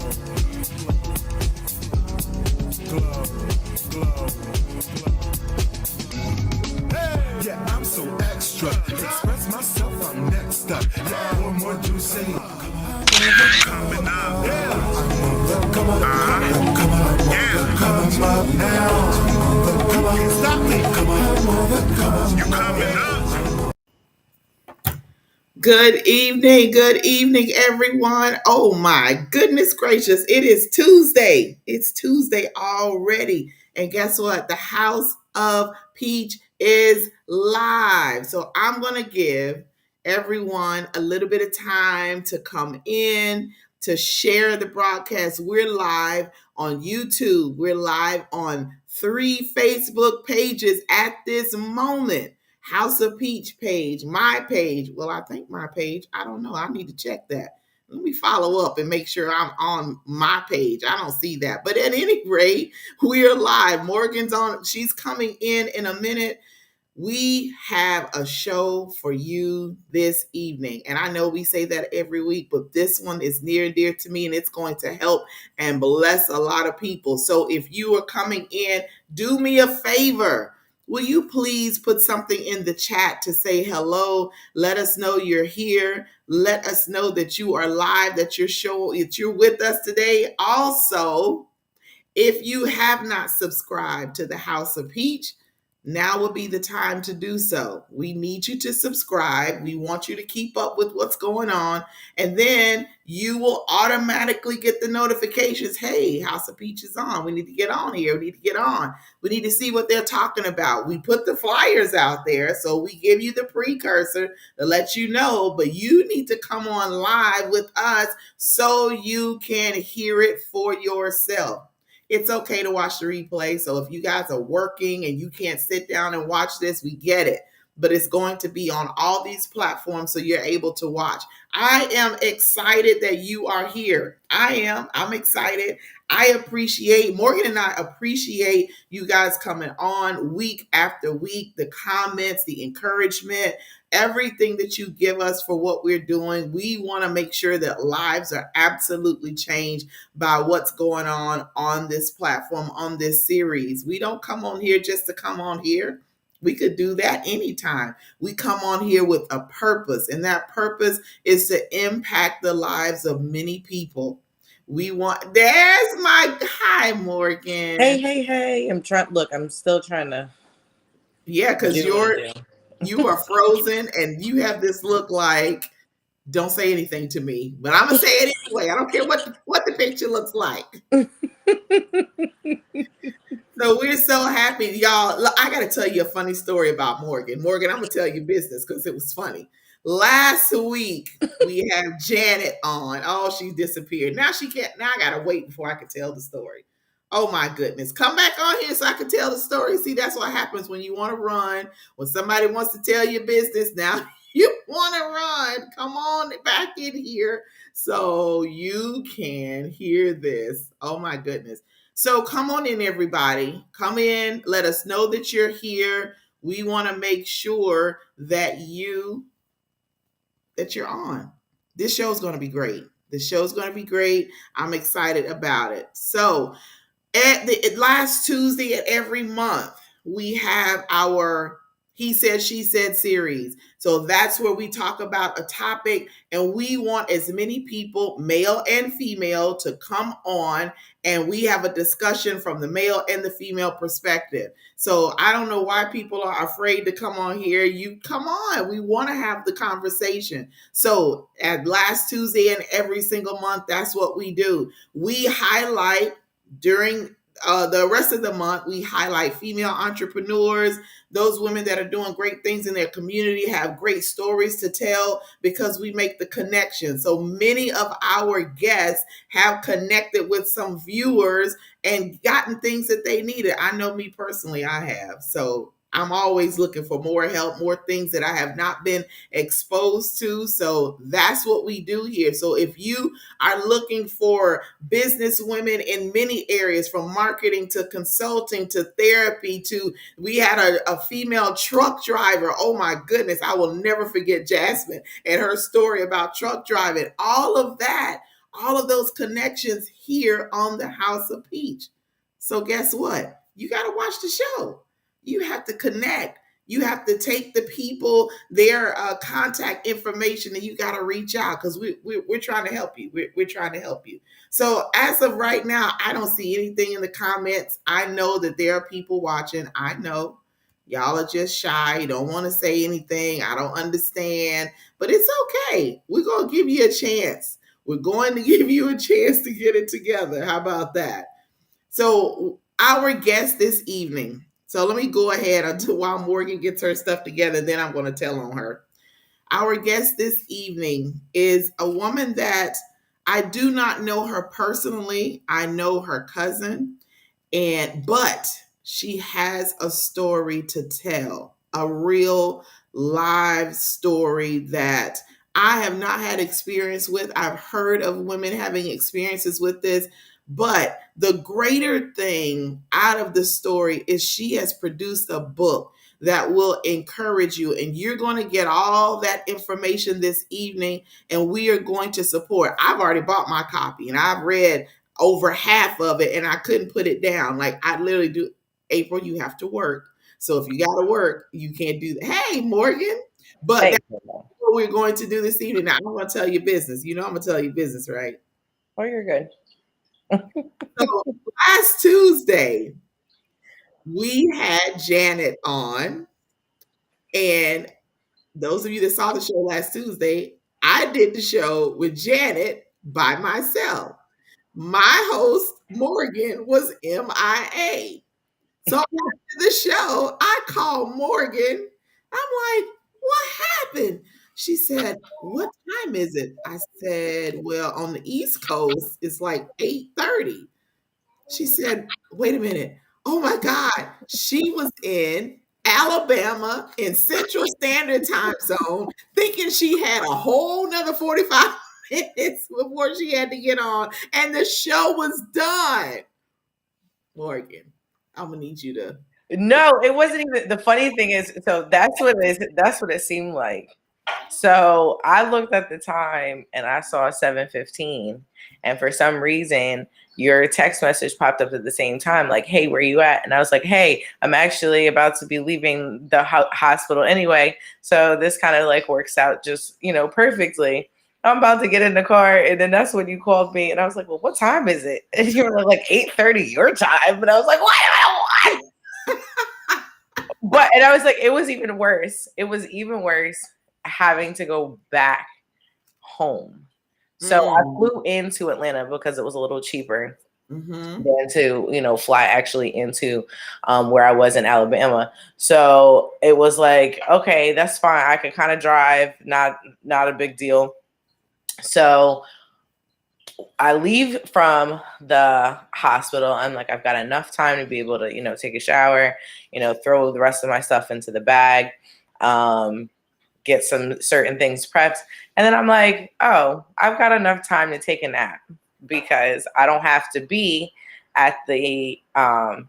Glow, glow, glow. Hey! Yeah, I'm so extra. Express myself, I'm next up. Yeah, what more do you say? Coming up. Yeah. Come on, come up now. Come on, stop me. Come on, you coming up. Good evening, everyone. Oh my goodness gracious, it is Tuesday. It's Tuesday already. And guess what? The House of Peach is live. So I'm going to give everyone a little bit of time to come in, to share the broadcast. We're live on YouTube, we're live on 3 Facebook pages at this moment. House of Peach page, my page. Well, I think my page. I don't know. I need to check that. Let me follow up and make sure I'm on my page. I don't see that. But at any rate, we are live. Morgan's on. She's coming in a minute. We have a show for you this evening. And I know we say that every week, but this one is near and dear to me, and it's going to help and bless a lot of people. So if you are coming in, do me a favor. Will you please put something in the chat to say hello? Let us know you're here. Let us know that you are live, that you're with us today. Also, if you have not subscribed to the House of Peach, now will be the time to do so. We need you to subscribe. We want you to keep up with what's going on. And then you will automatically get the notifications. Hey, House of Peach is on. We need to get on here. We need to get on. We need to see what they're talking about. We put the flyers out there. So we give you the precursor to let you know. But you need to come on live with us so you can hear it for yourself. It's okay to watch the replay. So if you guys are working and you can't sit down and watch this, we get it. But it's going to be on all these platforms so you're able to watch. I am excited that you are here. I'm excited. Morgan and I appreciate you guys coming on week after week, the comments, the encouragement, everything that you give us for what we're doing. We want to make sure that lives are absolutely changed by what's going on this platform, on this series. We don't come on here just to come on here. We could do that anytime. We come on here with a purpose, and that purpose is to impact the lives of many people. There's my, hi, Morgan. Hey. I'm still trying to. Yeah, because you are frozen and you have this look like, don't say anything to me, but I'm gonna say it anyway. I don't care what the picture looks like. So we're so happy, y'all. I got to tell you a funny story about Morgan. Morgan, I'm gonna tell you business because it was funny. Last week we have Janet on. Oh, she disappeared. Now she can't. Now I gotta wait before I can tell the story. Oh my goodness. Come back on here so I can tell the story. See, that's what happens when you want to run. When somebody wants to tell you business, now you want to run. Come on back in here so you can hear this. Oh my goodness. So come on in, everybody. Come in. Let us know that you're here. We want to make sure that you're on. This show's going to be great. The show's going to be great. I'm excited about it. So at the last Tuesday of every month, we have our He Said, She Said series. So that's where we talk about a topic, and we want as many people, male and female, to come on, and we have a discussion from the male and the female perspective. So I don't know why people are afraid to come on here. You come on. We want to have the conversation. So at last Tuesday and every single month, that's what we do. We highlight during the rest of the month, we highlight female entrepreneurs, those women that are doing great things in their community, have great stories to tell because we make the connection. So many of our guests have connected with some viewers and gotten things that they needed. I know me personally, I have. So I'm always looking for more help, more things that I have not been exposed to. So that's what we do here. So if you are looking for business women in many areas, from marketing to consulting to therapy to, we had a female truck driver. Oh my goodness, I will never forget Jasmine and her story about truck driving. All of that all of those connections here on the House of Peach. So guess what? You got to watch the show. You have to connect. You have to take the people, their contact information, and you got to reach out because we're trying to help you. We're trying to help you. So as of right now, I don't see anything in the comments. I know that there are people watching. I know y'all are just shy. You don't want to say anything. I don't understand, but it's okay. We're going to give you a chance. We're going to give you a chance to get it together. How about that? So our guest this evening. So let me go ahead until while Morgan gets her stuff together, and then I'm going to tell on her. Our guest this evening is a woman that I do not know her personally. I know her cousin, but she has a story to tell, a real live story that I have not had experience with. I've heard of women having experiences with this, but the greater thing out of the story is she has produced a book that will encourage you, and you're going to get all that information this evening, and we are going to support. I've already bought my copy and I've read over half of it and I couldn't put it down. Like I literally do. April, you have to work. So if you got to work, you can't do that. Hey, Morgan. But that's what we're going to do this evening. Now, I'm going to tell you business. You know, I'm going to tell you business, right? Oh, you're good. So last Tuesday, we had Janet on. And those of you that saw the show last Tuesday, I did the show with Janet by myself. My host, Morgan, was MIA. So after the show, I called Morgan. I'm like, what happened? She said, what time is it? I said, well, on the East Coast, it's like 8:30. She said, wait a minute. Oh my God. She was in Alabama in Central Standard Time Zone, thinking she had a whole nother 45 minutes before she had to get on. And the show was done. Morgan, I'm gonna need you to. No, it wasn't even. The funny thing is, so that's what it is. That's what it seemed like. So I looked at the time and I saw 7:15, and for some reason your text message popped up at the same time, like, "Hey, where you at?" And I was like, "Hey, I'm actually about to be leaving the hospital anyway, so this kind of like works out just perfectly." I'm about to get in the car, and then that's when you called me, and I was like, "Well, what time is it?" And you were like 8:30 your time, and I was like, "What?" And I was like, it was even worse. It was even worse having to go back home. So I flew into Atlanta because it was a little cheaper than to, fly actually into where I was in Alabama. So it was like, okay, that's fine. I could kind of drive, not a big deal. So I leave from the hospital. I'm like, I've got enough time to be able to, take a shower, throw the rest of my stuff into the bag, get some certain things prepped. And then I'm like, oh, I've got enough time to take a nap because I don't have to be at the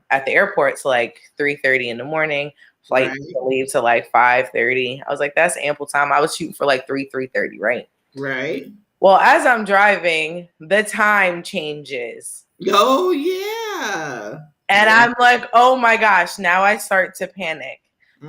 airport till like 3:30 in the morning. Flight to leave to like 5:30. I was like, that's ample time. I was shooting for like 3:30, right? Right. Well, as I'm driving, the time changes. Oh, yeah. And I'm like, oh my gosh, now I start to panic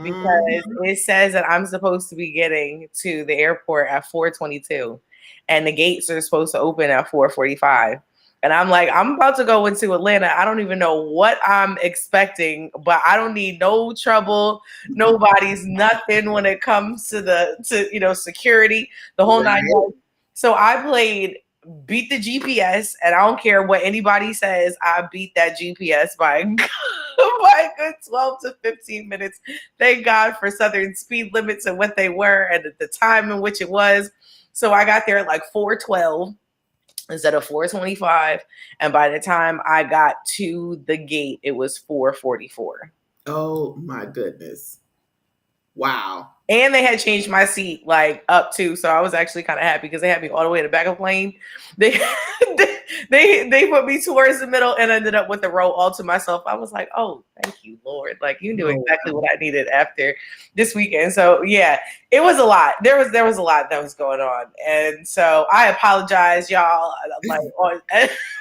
because it says that I'm supposed to be getting to the airport at 4:22 and the gates are supposed to open at 4:45. And I'm like, I'm about to go into Atlanta. I don't even know what I'm expecting, but I don't need no trouble. Nobody's nothing when it comes to security, the whole nine yards. So I played beat the GPS, and I don't care what anybody says. I beat that GPS by a good 12 to 15 minutes. Thank God for Southern speed limits and what they were and the time in which it was. So I got there at like 4:12 instead of 4:25. And by the time I got to the gate, it was 4:44. Oh my goodness. Wow. And they had changed my seat like up too. So I was actually kind of happy because they had me all the way in the back of the plane. they put me towards the middle and ended up with the row all to myself. I was like, oh, thank you, Lord. Like you knew exactly what I needed after this weekend. So yeah, it was a lot. There was a lot that was going on. And so I apologize, y'all. Like on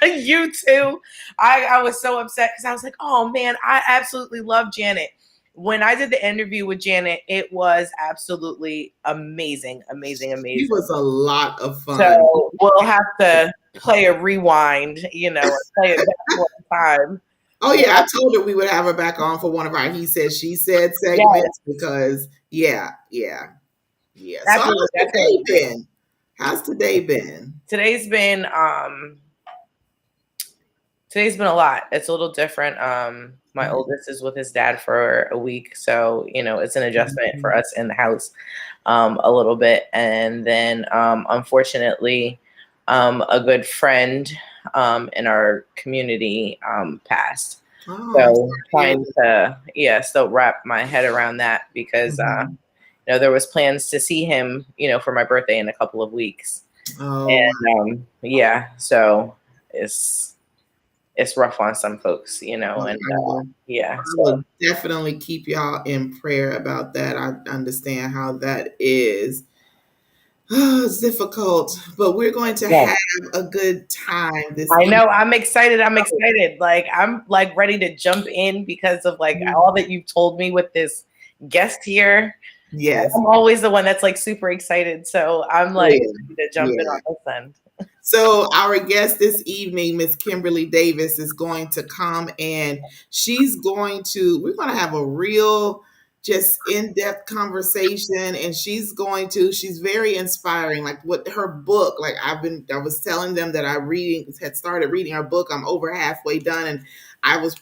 you too. I was so upset because I was like, oh man, I absolutely love Janet. When I did the interview with Janet, it was absolutely amazing. It was a lot of fun. So we'll have to play a rewind, and play it back one time. Oh yeah, I told her we would have her back on for one of our he said, she said segments because yeah. So how's today been? Today's been a lot. It's a little different. My oldest is with his dad for a week, so it's an adjustment for us in the house a little bit. And then unfortunately, a good friend in our community passed. So trying to still wrap my head around that because there was plans to see him for my birthday in a couple of weeks. And so it's rough on some folks, and I will definitely keep y'all in prayer about that. I understand how that is. It's difficult, but we're going to have a good time this I know. I'm excited. Like I'm like ready to jump in because of like all that you've told me with this guest here. Yes. I'm always the one that's like super excited. So I'm like ready to jump in on this end. So our guest this evening, Miss Kimberly Davis, is going to come and we're going to have a real just in-depth conversation, and she's very inspiring. Like what her book, like I was telling them that I had started reading her book. I'm over halfway done, and I was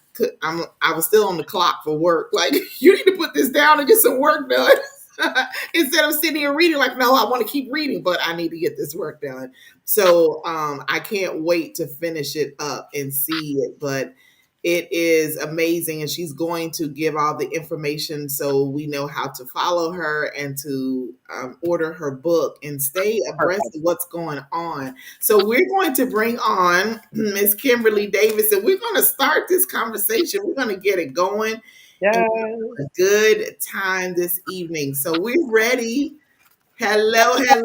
still on the clock for work. Like, you need to put this down and get some work done. Instead of sitting here reading, like, no, I want to keep reading, but I need to get this work done. So I can't wait to finish it up and see it. But it is amazing, and she's going to give all the information so we know how to follow her and to order her book and stay abreast of what's going on. So we're going to bring on Miss Kimberly Davis, and we're going to start this conversation. We're going to get it going. Yeah, a good time this evening. So we're ready. Hello. How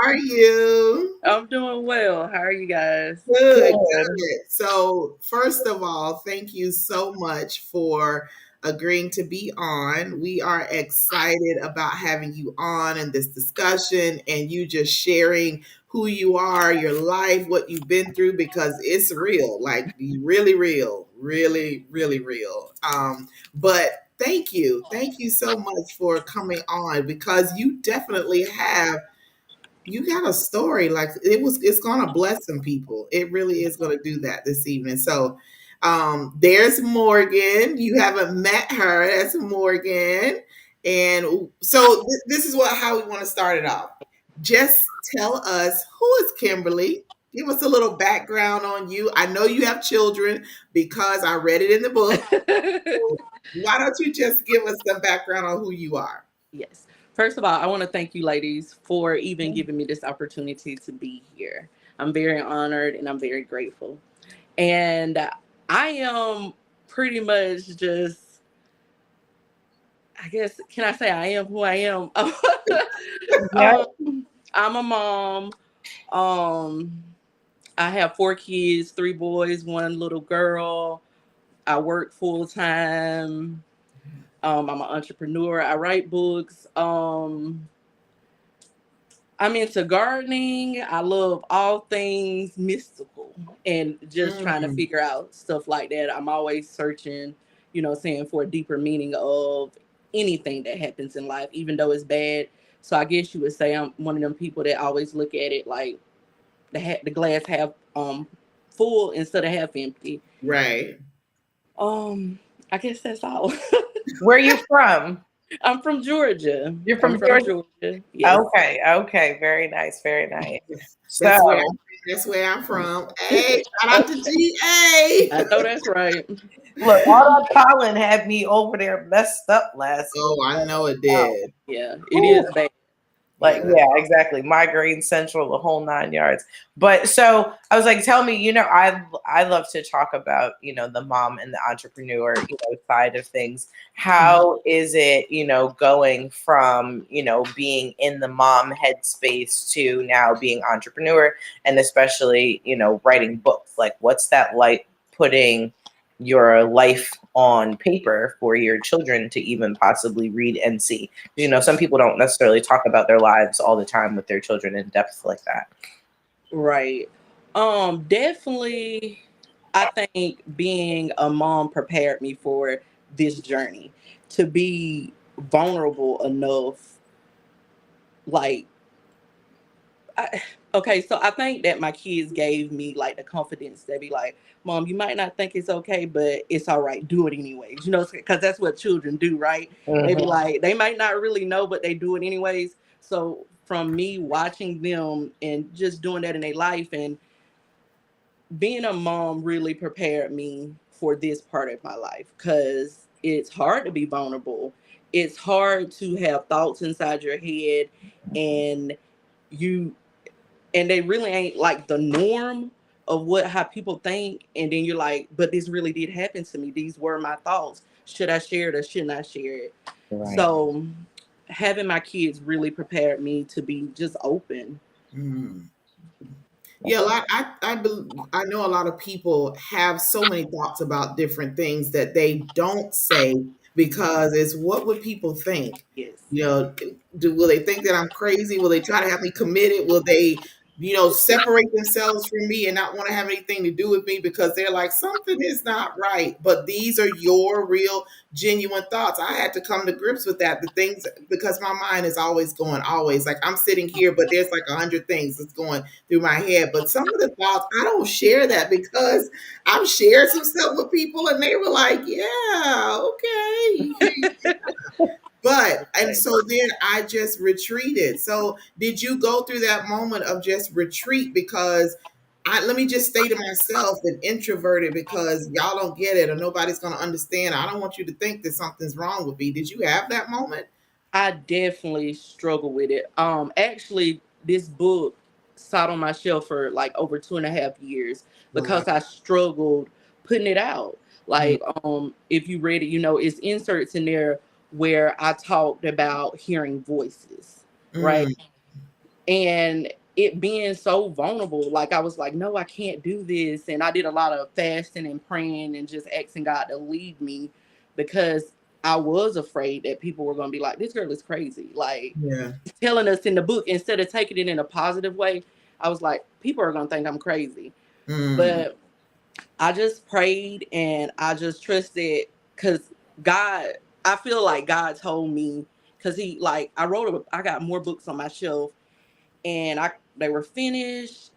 are you? I'm doing well. How are you guys? Good. So first of all, thank you so much for agreeing to be on. We are excited about having you on in this discussion and you just sharing who you are, your life, what you've been through, because it's real, like really real, really, really real. But thank you so much for coming on, because you definitely you got a story. Like it's gonna bless some people. It really is gonna do that this evening. So there's Morgan. You haven't met her. That's Morgan. And so this is how we want to start it off. Just tell us, who is Kimberly? Give us a little background on you. I know you have children because I read it in the book. Why don't you just give us some background on who you are? Yes. First of all, I want to thank you ladies for even giving me this opportunity to be here. I'm very honored and I'm very grateful. And I am pretty much just, I guess, can I say I am who I am? I'm a mom. I have 4 kids, 3 boys, 1 little girl. I work full time. I'm an entrepreneur. I write books. I'm into gardening. I love all things mystical and just trying to figure out stuff like that. I'm always searching, saying for a deeper meaning of anything that happens in life, even though it's bad. So I guess you would say I'm one of them people that always look at it like the glass half full instead of half empty. Right. I guess that's all. Where are you from? I'm from Georgia. You're from Georgia? Yes. Okay. Very nice. That's where I'm from. Hey, shout out to GA. I know that's right. Look, all that pollen had me over there messed up last week. Oh, I know it did. Yeah, it is bad. Like, yeah, exactly. Migraine central, the whole 9 yards. But so I was like, tell me, I love to talk about, the mom and the entrepreneur, side of things. How is it, going from, being in the mom headspace to now being entrepreneur, and especially, writing books? Like, what's that like putting your life on paper for your children to even possibly read and see? Some people don't necessarily talk about their lives all the time with their children in depth like that. Right. Definitely, I think being a mom prepared me for this journey to be vulnerable enough. Like, okay, so I think that my kids gave me like the confidence to be like, Mom, you might not think it's okay, but it's all right. Do it anyways. Because that's what children do, right? They be like, they might not really know, but they do it anyways. So from me watching them and just doing that in their life, and being a mom really prepared me for this part of my life, because it's hard to be vulnerable. It's hard to have thoughts inside your head, and you and they really ain't like the norm of how people think. And then you're like, but this really did happen to me. These were my thoughts. Should I share it or shouldn't I share it? Right. So having my kids really prepared me to be just open. Yeah, I know a lot of people have so many thoughts about different things that they don't say because it's what would people think? Yes. Will they think that I'm crazy? Will they try to have me committed? Will they, separate themselves from me and not want to have anything to do with me because they're like, something is not right? But these are your real, genuine thoughts. I had to come to grips with that. The things, because my mind is always going, always like I'm sitting here, but there's like 100 things that's going through my head. But some of the thoughts, I don't share that because I've shared some stuff with people and they were like, yeah, okay. And so then I just retreated. So did you go through that moment of just retreat? Because let me just say to myself that introverted, because y'all don't get it or nobody's going to understand. I don't want you to think that something's wrong with me. Did you have that moment? I definitely struggle with it. Actually, this book sat on my shelf for like over 2.5 years because I struggled putting it out. Like, if you read it, it's inserts in there where I talked about hearing voices, right? And it being so vulnerable, like I was like, no, I can't do this. And I did a lot of fasting and praying and just asking God to lead me, because I was afraid that people were going to be like, this girl is crazy. Like, telling us in the book, instead of taking it in a positive way, I was like, people are going to think I'm crazy. But I just prayed and I just trusted, because God, I feel like God told me, because I got more books on my shelf, and they were finished,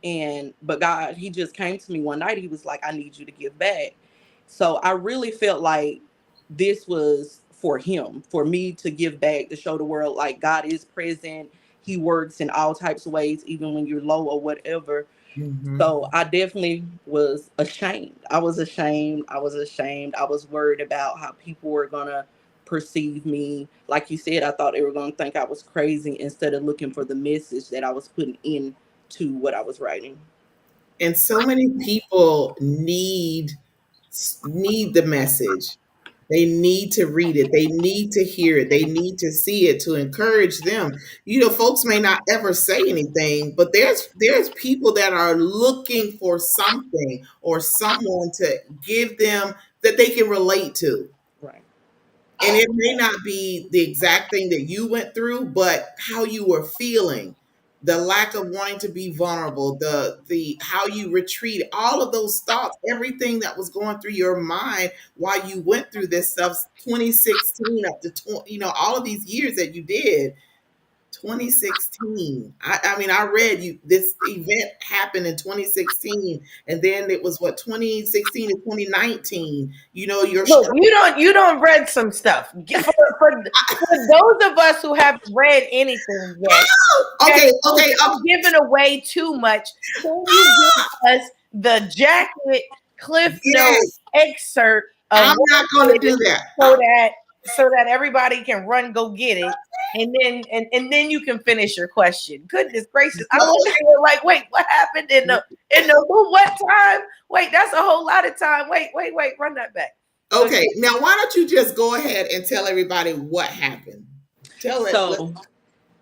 but God, he just came to me one night. He was like, I need you to give back. So I really felt like this was for him, for me to give back, to show the world like God is present. He works in all types of ways, even when you're low or whatever. So I definitely was ashamed. I was ashamed. I was worried about how people were going to perceive me. Like you said, I thought they were going to think I was crazy, instead of looking for the message that I was putting into what I was writing. And so many people need the message. They need to read it. They need to hear it. They need to see it to encourage them. Folks may not ever say anything, but there's people that are looking for something or someone to give them that they can relate to. Right. And it may not be the exact thing that you went through, but how you were feeling, the lack of wanting to be vulnerable, the how you retreat, all of those thoughts, everything that was going through your mind while you went through this stuff, 2016 up to all of these years that you did. 2016. I mean, I read this event happened in 2016, and then it was 2016 to 2019. Your Look, you don't read some stuff. For those of us who haven't read anything yet, okay, giving away too much. Can you give us the jacket Cliff Notes excerpt of I'm not going to do that. so that so that everybody can run, go get it. And then you can finish your question. Goodness gracious. I'm Go over here like, wait, what happened in the what time? Wait, that's a whole lot of time. Wait, run that back. So Okay, now why don't you just go ahead and tell everybody what happened? Tell it. So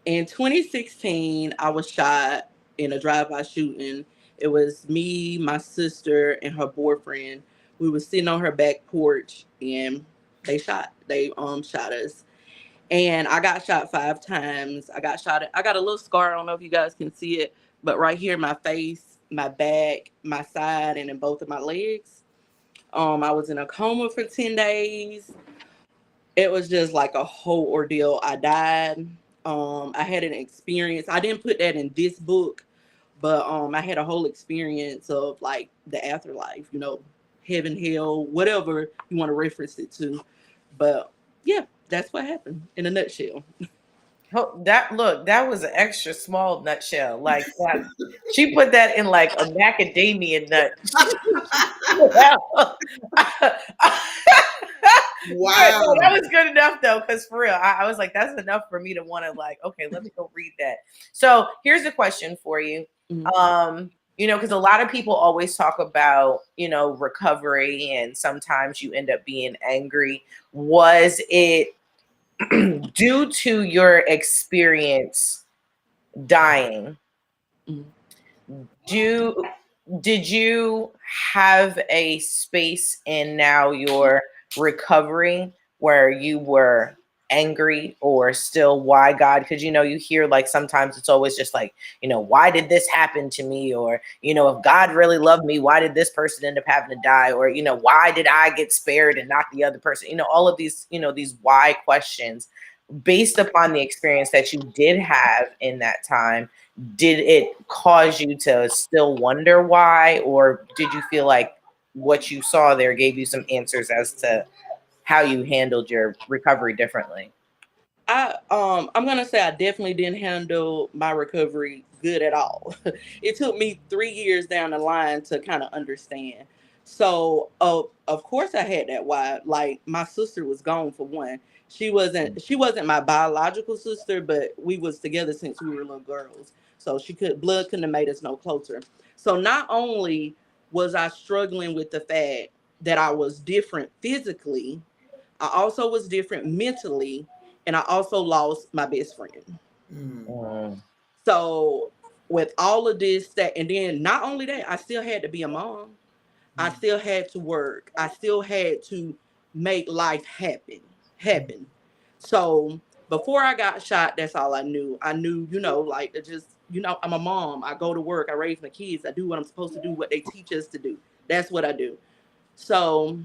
in 2016, I was shot in a drive-by shooting. It was me, my sister, and her boyfriend. We were sitting on her back porch, and they shot us. And I got shot 5 times. I got a little scar. I don't know if you guys can see it, but right here, my face, my back, my side, and in both of my legs. I was in a coma for 10 days. It was just like a whole ordeal. I died. I had an experience. I didn't put that in this book, but I had a whole experience of like the afterlife, heaven, hell, whatever you want to reference it to. But yeah, that's what happened in a nutshell. that was an extra small nutshell. Like that. She put that in like a macadamia nut. Good. No, Wow. that was good enough though, because for real, I was like, that's enough for me to want to like, okay, let me go read that. So here's a question for you. Because a lot of people always talk about, recovery, and sometimes you end up being angry. Was it due to your experience dying? Mhm. Did you have a space in now your recovery where you were angry, or still, why God? Because you hear like sometimes it's always just like, why did this happen to me? Or if God really loved me, why did this person end up having to die? Or why did I get spared and not the other person? All of these these why questions, based upon the experience that you did have in that time. Did it cause you to still wonder why, or did you feel like what you saw there gave you some answers as to how you handled your recovery differently? I'm gonna say I definitely didn't handle my recovery good at all. It took me 3 years down the line to kind of understand. So of course I had that why. Like my sister was gone for one. She wasn't my biological sister, but we was together since we were little girls. So blood couldn't have made us no closer. So not only was I struggling with the fact that I was different physically, I also was different mentally, and I also lost my best friend. Mm. So with all of this, that, and then not only that, I still had to be a mom. I still had to work. I still had to make life happen. So before I got shot, that's all I knew. I knew, like to just, I'm a mom. I go to work. I raise my kids. I do what I'm supposed to do, what they teach us to do. That's what I do. So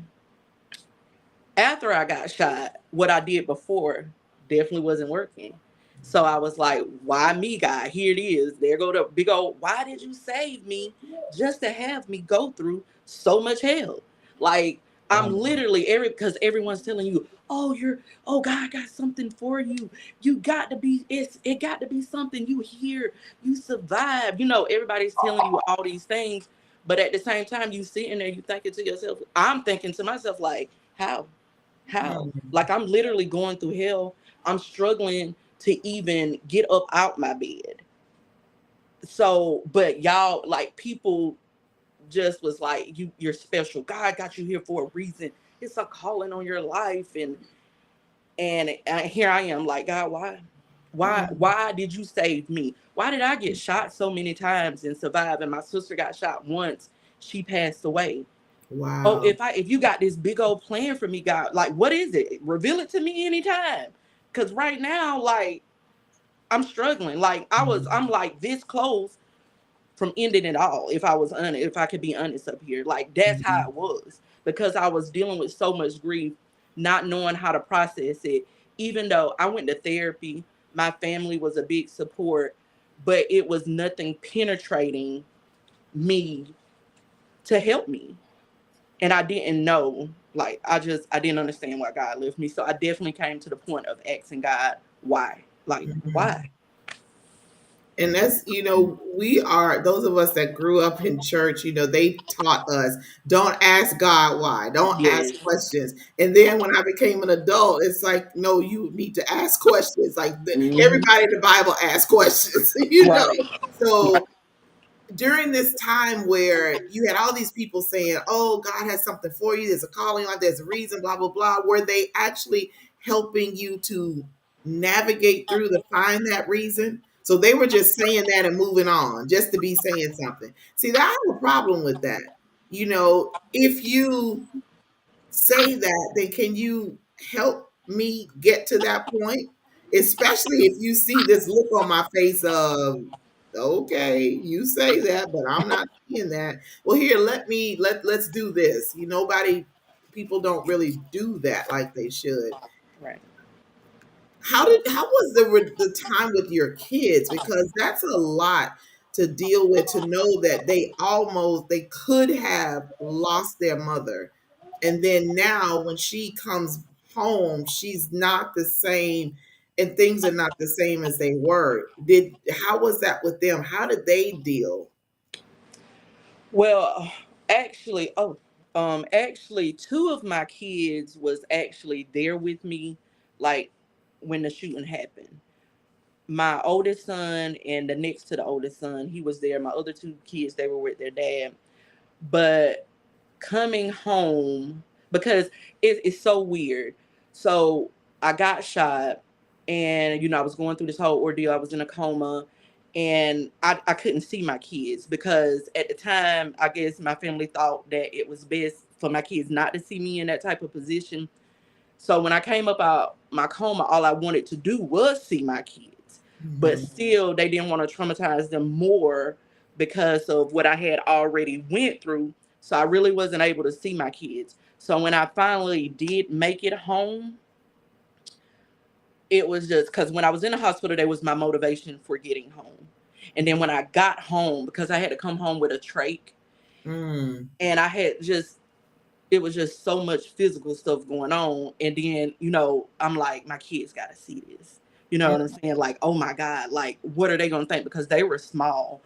after I got shot, what I did before definitely wasn't working. So I was like, why me, God? Here it is. There go the big old, why did you save me just to have me go through so much hell? Like, I'm literally because everyone's telling you, oh, God got something for you. You got to be, it got to be something you hear, you survive. Everybody's telling you all these things. But at the same time, you sitting there, you thinking to yourself, I'm thinking to myself, like, how? How? Like I'm literally going through hell. I'm struggling to even get up out my bed. So, but y'all, like people just was like, you're special. God got you here for a reason. It's a calling on your life. And here I am, like, God, why? Why did you save me? Why did I get shot so many times and survive? And my sister got shot once. She passed away. Oh, Wow. if you got this big old plan for me, God, like what is it? Reveal it to me anytime. Cause right now, like I'm struggling. Like I'm like this close from ending it all. If I was honest, if I could be honest up here, like that's how it was. Because I was dealing with so much grief, not knowing how to process it. Even though I went to therapy, my family was a big support, but it was nothing penetrating me to help me. And I didn't know, like I didn't understand why God left me. So I definitely came to the point of asking God why, like why. And that's, we are those of us that grew up in church, they taught us don't ask God why, don't ask Yes. questions. And then when I became an adult, it's like, no, you need to ask questions. Like Hmm. everybody in the Bible asks questions, Right. So during this time where you had all these people saying, "Oh, God has something for you. There's a calling on. There's a reason." Blah blah blah. Were they actually helping you to navigate through to find that reason? So they were just saying that and moving on, just to be saying something. See, I have a problem with that. If you say that, then can you help me get to that point? Especially if you see this look on my face of, okay, you say that, but I'm not seeing that. Well, here, let's do this. People don't really do that like they should. Right. How was the time with your kids? Because that's a lot to deal with, to know that they could have lost their mother, and then now when she comes home, she's not the same, and things are not the same as they were. Did How was that with them? How did they deal? Well, actually, actually, two of my kids was actually there with me, like when the shooting happened. My oldest son and the next to the oldest son, he was there. My other two kids, they were with their dad. But coming home, because it's so weird. So I got shot, and I was going through this whole ordeal. I was in a coma, and I couldn't see my kids because at the time, I guess my family thought that it was best for my kids not to see me in that type of position. So when I came up out my coma, all I wanted to do was see my kids. But Mhm. still they didn't want to traumatize them more because of what I had already went through. So I really wasn't able to see my kids. So when I finally did make it home, it was just because when I was in the hospital, that was my motivation for getting home. And then when I got home, because I had to come home with a trach, Mm. and I had just it was just so much physical stuff going on. And then, I'm like, my kids got to see this. You know Mm. what I'm saying? Like, oh my God, like, what are they going to think? Because they were small.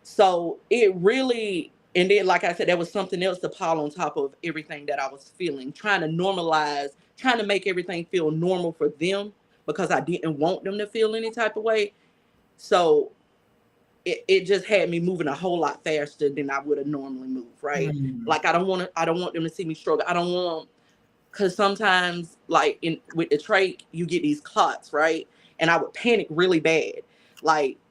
So it really, and then, like I said, there was something else to pile on top of everything that I was feeling, trying to normalize, trying to make everything feel normal for them because I didn't want them to feel any type of way. So it just had me moving a whole lot faster than I would have normally moved, right? Mm. Like I don't want them to see me struggle. I don't want, because sometimes like in with the trach, you get these clots, right? And I would panic really bad.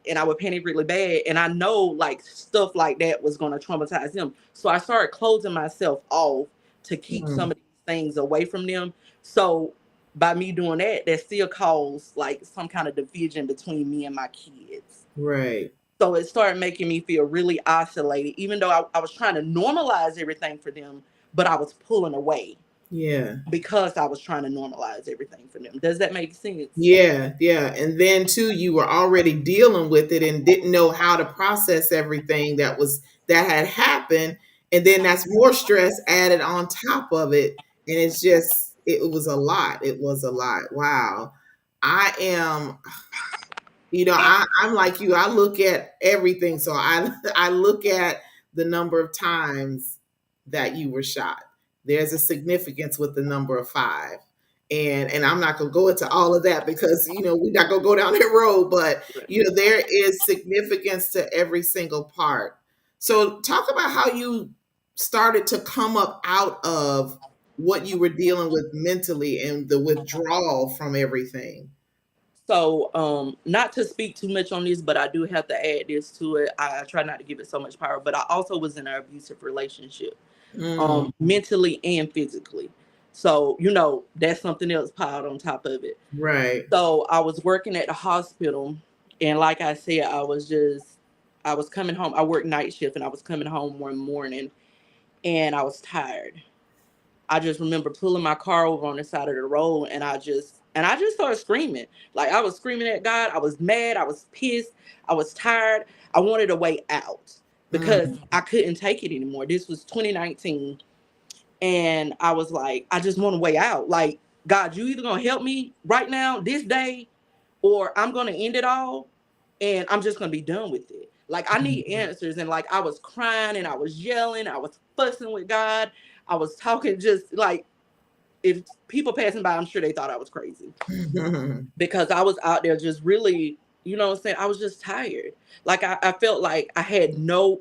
And I would panic really bad. And I know like stuff like that was gonna traumatize them. So I started closing myself off to keep Mm. some of these things away from them. So by me doing that, that still caused like some kind of division between me and my kids. Right. So it started making me feel really isolated, even though I was trying to normalize everything for them, but I was pulling away Yeah. because I was trying to normalize everything for them. Does that make sense? Yeah, yeah. And then too, you were already dealing with it and didn't know how to process everything that had happened. And then that's more stress added on top of it. And it was a lot. It was a lot. Wow. I am, I'm like you. I look at everything. So I I look at the number of times that you were shot. There's a significance with the number of five. And I'm not gonna go into all of that because we're not gonna go down that road, but Right. there is significance to every single part. So talk about how you started to come up out of what you were dealing with mentally and the withdrawal from everything. So, not to speak too much on this, but I do have to add this to it. I try not to give it so much power, but I also was in an abusive relationship, Mm, mentally and physically. So, that's something else piled on top of it. right. So I was working at the hospital, and like I said, I was coming home. I worked night shift, and I was coming home one morning, and I was tired. I just remember pulling my car over on the side of the road, and I just started screaming. Like I was screaming at God. I was mad. I was pissed. I was tired. I wanted a way out because Mm, I couldn't take it anymore. This was 2019, and I was like, I just want a way out. Like, God, you either gonna help me right now, this day, or I'm gonna end it all. and I'm just gonna be done with it. Like I need answers, and like I was crying and I was yelling, I was fussing with God, I was talking just like if people passing by, I'm sure they thought I was crazy because I was out there just really, you know what I'm saying? I was just tired. Like I felt like I had nowhere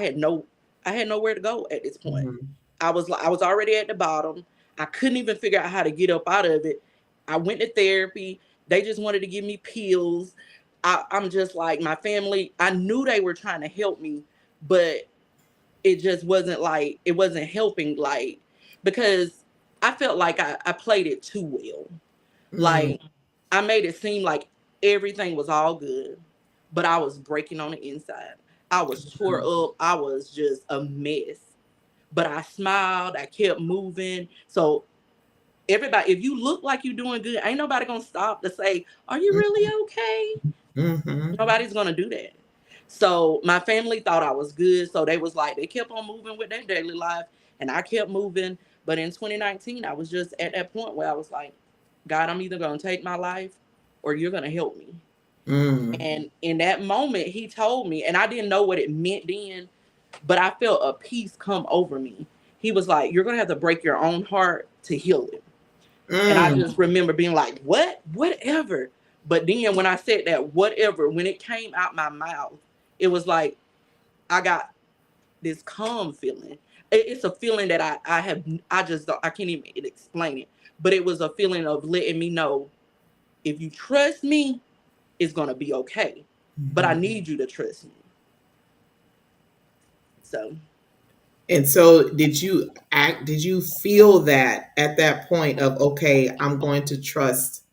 to go at this point. I was already at the bottom. I couldn't even figure out how to get up out of it. I went to therapy. They just wanted to give me pills. I'm just like my family. I knew they were trying to help me, but it just wasn't like it wasn't helping. Like because I felt like I played it too well. Like I made it seem like everything was all good, but I was breaking on the inside. I was tore up. I was just a mess. But I smiled. I kept moving. So everybody, if you look like you're doing good, ain't nobody gonna stop to say, "Are you really okay?" Nobody's gonna do that. So my family thought I was good. So they was like, they kept on moving with their daily life, and I kept moving. But in 2019, I was just at that point where I was like, God, I'm either gonna take my life, or you're gonna help me. And in that moment, He told me, and I didn't know what it meant then, but I felt a peace come over me. He was like, "You're gonna have to break your own heart to heal it." And I just remember being like, "What? Whatever." But then when I said that whatever, when it came out my mouth, it was like I got this calm feeling. It's a feeling that I have, I just don't, I can't even explain it. But it was a feeling of letting me know, if you trust me, it's gonna be okay. But I need you to trust me. So And so did you feel that at that point of, okay, I'm going to trust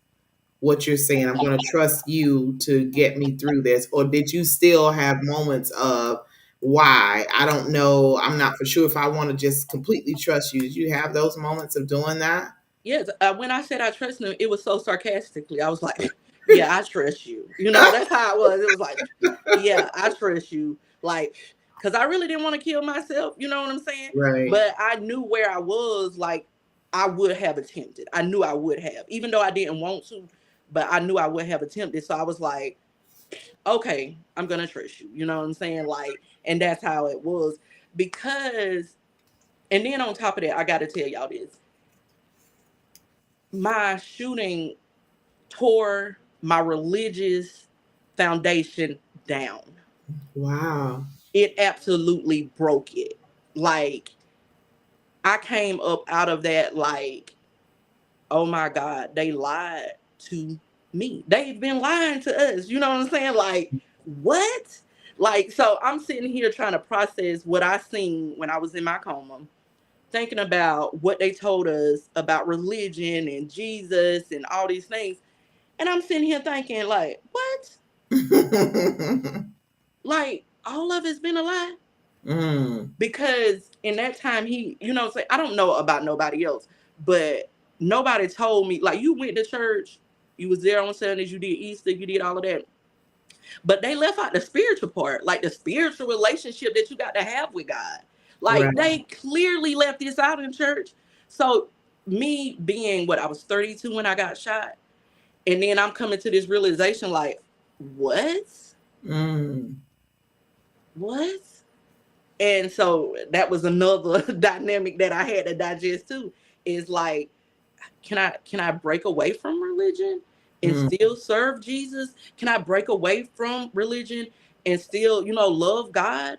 what you're saying. I'm going to trust you to get me through this. Or did you still have moments of, why? I don't know. I'm not for sure if I want to just completely trust you. Did you have those moments of doing that? yes, when I said I trust him, it was so sarcastically. I was like, "Yeah, I trust you." You know, that's how it was. It was like, "Yeah, I trust you." Like, because I really didn't want to kill myself. You know what I'm saying? Right. But I knew where I was. Like, I would have attempted. I knew I would have, even though I didn't want to. But I knew I would have attempted. So I was like, "Okay, I'm gonna trust you." You know what I'm saying? Like, and that's how it was. Because, and then on top of that, I got to tell y'all this: my shooting tore my religious foundation down. Wow. It absolutely broke it. Like, I came up out of that like, oh my God, they lied to me. They've been lying to us. You know what I'm saying? Like, what? Like, so I'm sitting here trying to process what I seen when I was in my coma, thinking about what they told us about religion and Jesus and all these things. And I'm sitting here thinking, like, what? Like, all of it's been a lie? Because in that time, he, you know, say, I don't know about nobody else, but nobody told me, like, you went to church, you was there on Sundays, you did Easter, you did all of that. But they left out the spiritual part, like the spiritual relationship that you got to have with God. Like, Right. they clearly left this out in church. So, me being what, I was 32 when I got shot. And then I'm coming to this realization, like, what? What? And so that was another dynamic that I had to digest too. Is like, can I break away from religion and still serve Jesus? Can I break away from religion and still, love God?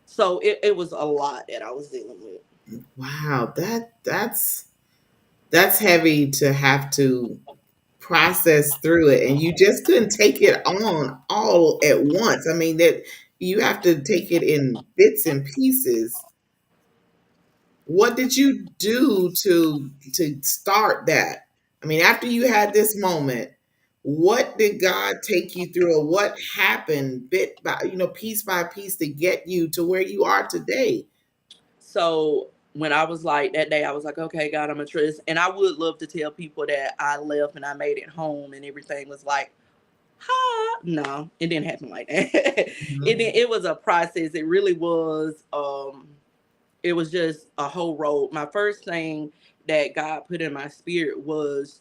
So it was a lot that I was dealing with. Wow. That's heavy to have to process through it, and you just couldn't take it on all at once. I mean, that you have to take it in bits and pieces. What did you do to start that? I mean, after you had this moment, what did God take you through, or what happened bit by, piece by piece to get you to where you are today? So when I was like that day, I was like, okay, God, I'm a trust. And I would love to tell people that I left and I made it home and everything was like, ha. No, it didn't happen like that. It was a process. It really was. It was just a whole road. My first thing that God put in my spirit was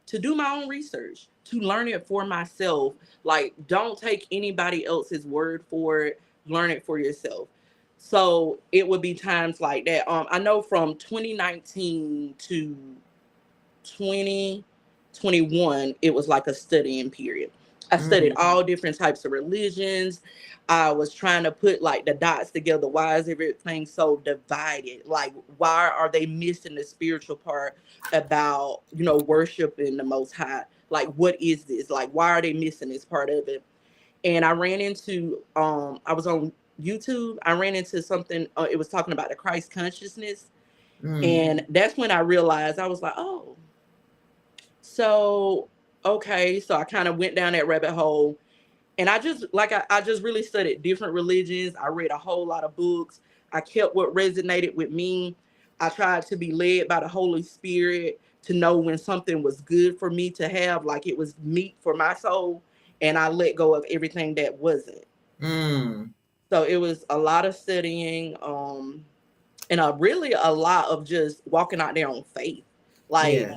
to do my own research, to learn it for myself. Like, don't take anybody else's word for it. Learn it for yourself. So it would be times like that. I know from 2019 to 2021, it was like a studying period. I studied all different types of religions. I was trying to put like the dots together. Why is everything so divided? Like, why are they missing the spiritual part about, worshiping the Most High? Like, what is this? Like, why are they missing this part of it? And I ran into, I was on YouTube. I ran into something. It was talking about the Christ consciousness. And that's when I realized, I was like, oh, so, okay. So I kind of went down that rabbit hole, and I just really studied different religions. I read a whole lot of books. I kept what resonated with me. I tried to be led by the Holy Spirit to know when something was good for me to have, like it was meat for my soul. And I let go of everything that wasn't. So it was a lot of studying, and really a lot of just walking out there on faith. Like,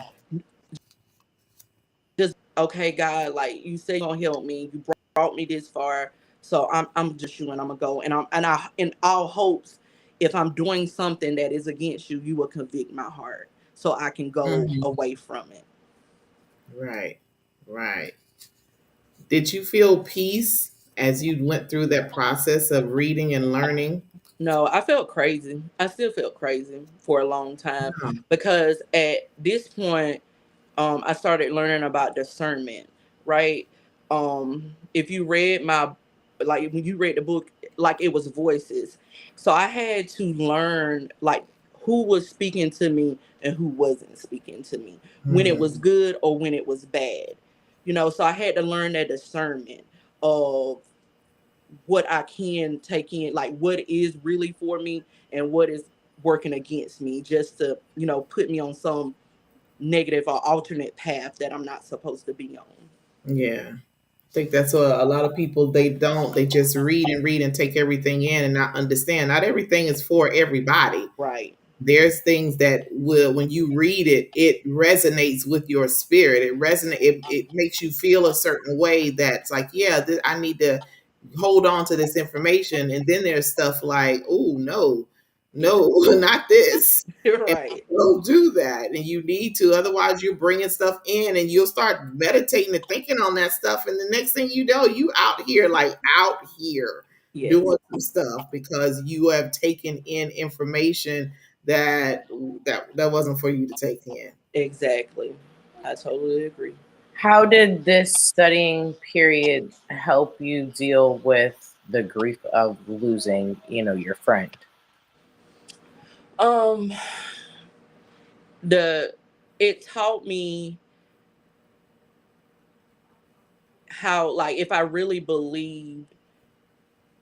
just, okay, God, like you say you're gonna help me. You brought me this far. So I'm just you, and I'm gonna go. And I in all hopes, if I'm doing something that is against you, you will convict my heart so I can go away from it. Right. Right. Did you feel peace as you went through that process of reading and learning? No, I felt crazy. I still felt crazy for a long time, because at this point, I started learning about discernment, right? If you read like when you read the book, like it was voices. So I had to learn like who was speaking to me and who wasn't speaking to me, when it was good or when it was bad. So I had to learn that discernment of what I can take in, like what is really for me and what is working against me, just to, put me on some negative or alternate path that I'm not supposed to be on. Yeah. I think that's what a lot of people, they just read and read and take everything in and not understand. Not everything is for everybody. Right. There's things that will, when you read it, it resonates with your spirit. It makes you feel a certain way that's like, yeah, I need to hold on to this information. And then there's stuff like, oh no, not this. And Right. don't do that. And you need to, otherwise you're bringing stuff in and you'll start meditating and thinking on that stuff. And the next thing you know, you out here Yes. doing some stuff because you have taken in information that wasn't for you to take in. Exactly. I totally agree. How did this studying period help you deal with the grief of losing, your friend? Um, it taught me how, like, if I really believed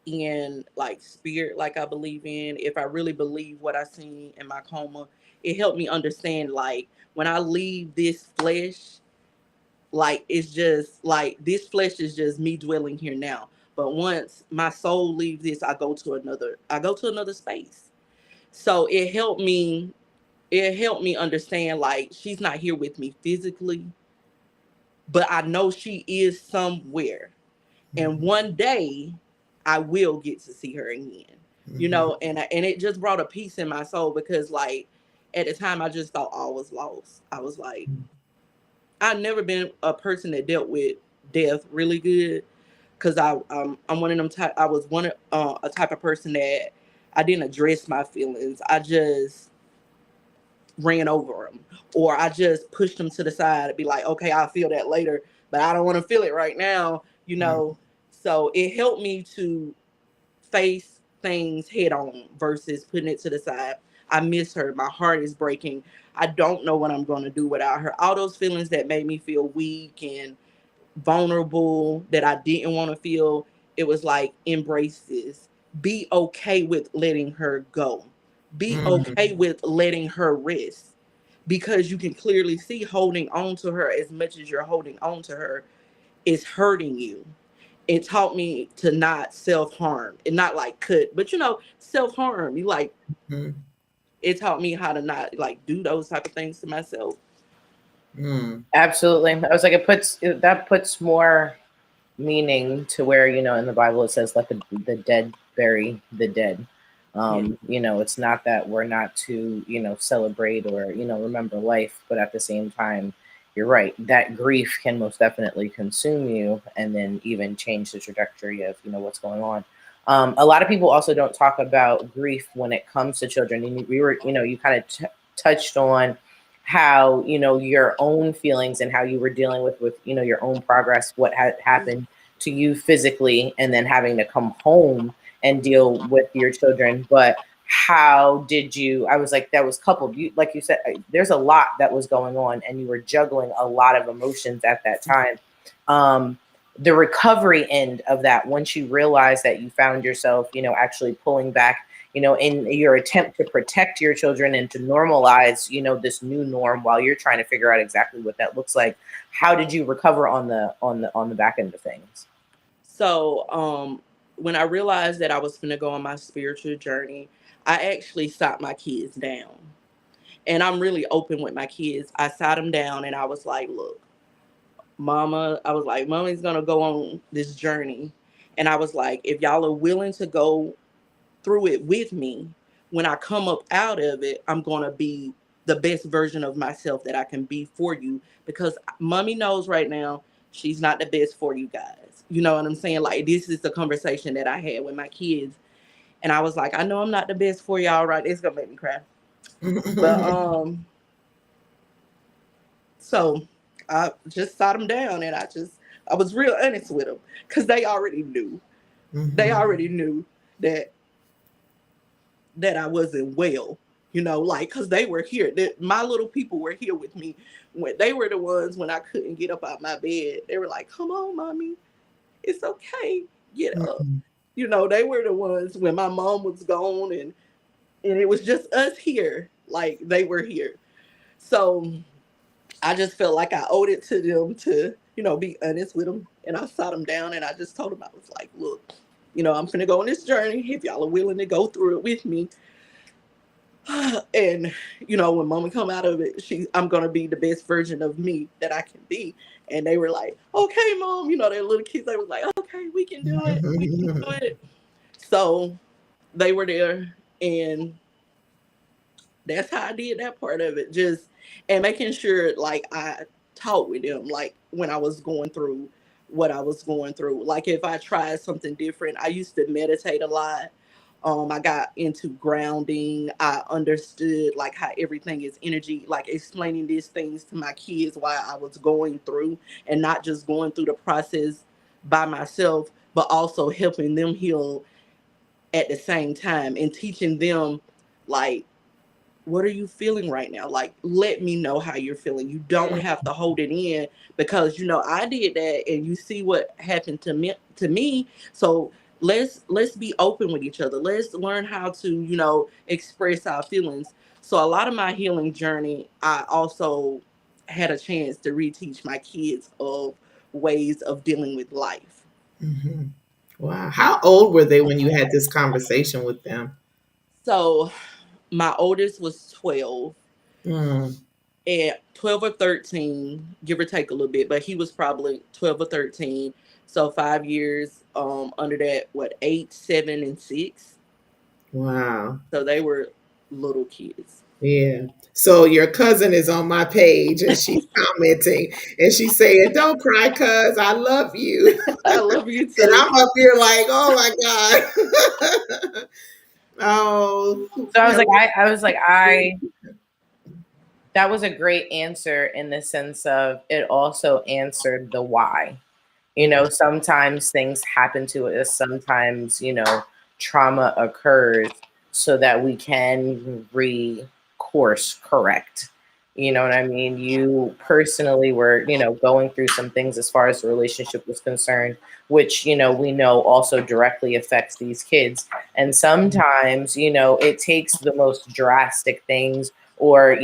in like spirit, like I believe in, if I really believe what I seen in my coma, it helped me understand, like, when I leave this flesh, like it's just like this flesh is just me dwelling here now. But once my soul leaves this, I go to another space. So it helped me understand, like, she's not here with me physically, but I know she is somewhere. And one day I will get to see her again. And it just brought a peace in my soul, because like at the time I just thought all was lost. I was like, I've never been a person that dealt with death really good, because I'm one of them type. I was a type of person that I didn't address my feelings. I just ran over them, or I just pushed them to the side and be like, okay, I'll feel that later, but I don't want to feel it right now. So it helped me to face things head on versus putting it to the side. I miss her. My heart is breaking. I don't know what I'm going to do without her. All those feelings that made me feel weak and vulnerable, that I didn't want to feel, it was like, embrace this. Be okay with letting her go. Be okay with letting her rest, because you can clearly see holding on to her as much as you're holding on to her is hurting you. It taught me to not self-harm and not like cut, but self-harm. You like, it taught me how to not like do those type of things to myself. Absolutely. I was like, that puts more meaning to where, in the Bible it says, let the dead bury the dead. It's not that we're not to, celebrate or, remember life, but at the same time, you're right, that grief can most definitely consume you and then even change the trajectory of, what's going on. A lot of people also don't talk about grief when it comes to children. And we were, you kind of touched on how, your own feelings and how you were dealing with, your own progress, what had happened to you physically, and then having to come home and deal with your children. But how did you, I was like, that was coupled, you, like you said, there's a lot that was going on and you were juggling a lot of emotions at that time. The recovery end of that, once you realize that you found yourself, actually pulling back, in your attempt to protect your children and to normalize, this new norm while you're trying to figure out exactly what that looks like. How did you recover on the back end of things? So when I realized that I was going to go on my spiritual journey, I actually sat my kids down. And I'm really open with my kids. I sat them down and I was like, look, Mommy's going to go on this journey. And I was like, if y'all are willing to go through it with me, when I come up out of it, I'm going to be the best version of myself that I can be for you, because Mommy knows right now she's not the best for you guys. You know what I'm saying? Like, this is the conversation that I had with my kids. And I was like, I know I'm not the best for y'all, right? It's going to make me cry. But so I just sat them down and I was real honest with them, because they already knew. They already knew that I wasn't well, like, because they were here. My little people were here with me. When they were the ones, when I couldn't get up out my bed, they were like, come on, Mommy, it's okay, get up. They were the ones when my mom was gone and it was just us here, like they were here. So I just felt like I owed it to them to, be honest with them. And I sat them down and I just told them, I was like, look, I'm going to go on this journey. If y'all are willing to go through it with me, and when Mama come out of it, I'm gonna be the best version of me that I can be. And they were like, okay, Mom, they're little kids. They were like, okay, we can do it, we can do it. So they were there, and that's how I did that part of it. Just, and making sure, like, I talked with them, like, when I was going through what I was going through. Like, if I tried something different, I used to meditate a lot. I got into grounding. I understood, like, how everything is energy, like explaining these things to my kids while I was going through, and not just going through the process by myself, but also helping them heal at the same time, and teaching them, like, what are you feeling right now? Like, let me know how you're feeling. You don't have to hold it in, because I did that, and you see what happened to me. So let's be open with each other. Let's learn how to, express our feelings. So a lot of my healing journey, I also had a chance to reteach my kids of ways of dealing with life. Wow. How old were they when you had this conversation with them? So my oldest was 12, Mm. at 12 or 13, give or take a little bit, but he was probably 12 or 13. So 5 years under that, what, 8, 7, and 6. Wow. So they were little kids. Yeah. So your cousin is on my page and she's commenting and she's saying, don't cry, cuz I love you. I love you And too. I'm up here like, oh my God. Oh, So I was like, that was a great answer in the sense of it also answered the why. Sometimes things happen to us, sometimes, trauma occurs so that we can recourse correct. You know what I mean? You personally were, going through some things as far as the relationship was concerned, which, we know also directly affects these kids. And sometimes, it takes the most drastic things or,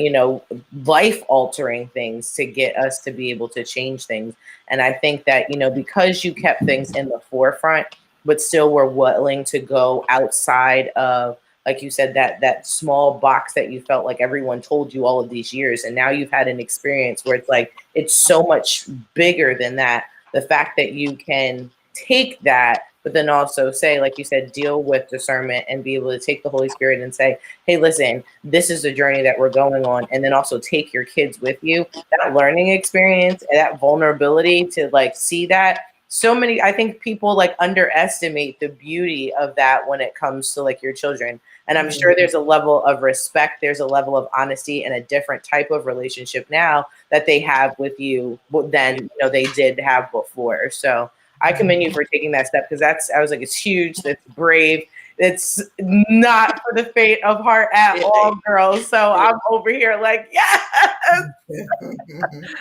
life altering things to get us to be able to change things. And I think that, because you kept things in the forefront, but still were willing to go outside of like you said, that small box that you felt like everyone told you all of these years, and now you've had an experience where it's like it's so much bigger than that. The fact that you can take that, but then also say, like you said, deal with discernment and be able to take the Holy Spirit and say, hey, listen, this is the journey that we're going on. And then also take your kids with you. That learning experience and that vulnerability to like see that. So many, I think people like underestimate the beauty of that when it comes to like your children. And I'm sure there's a level of respect, there's a level of honesty and a different type of relationship now that they have with you than they did have before. So I commend you for taking that step, because I was like, it's huge, it's brave, it's not for the faint of heart at all, girls. So I'm over here like, yes,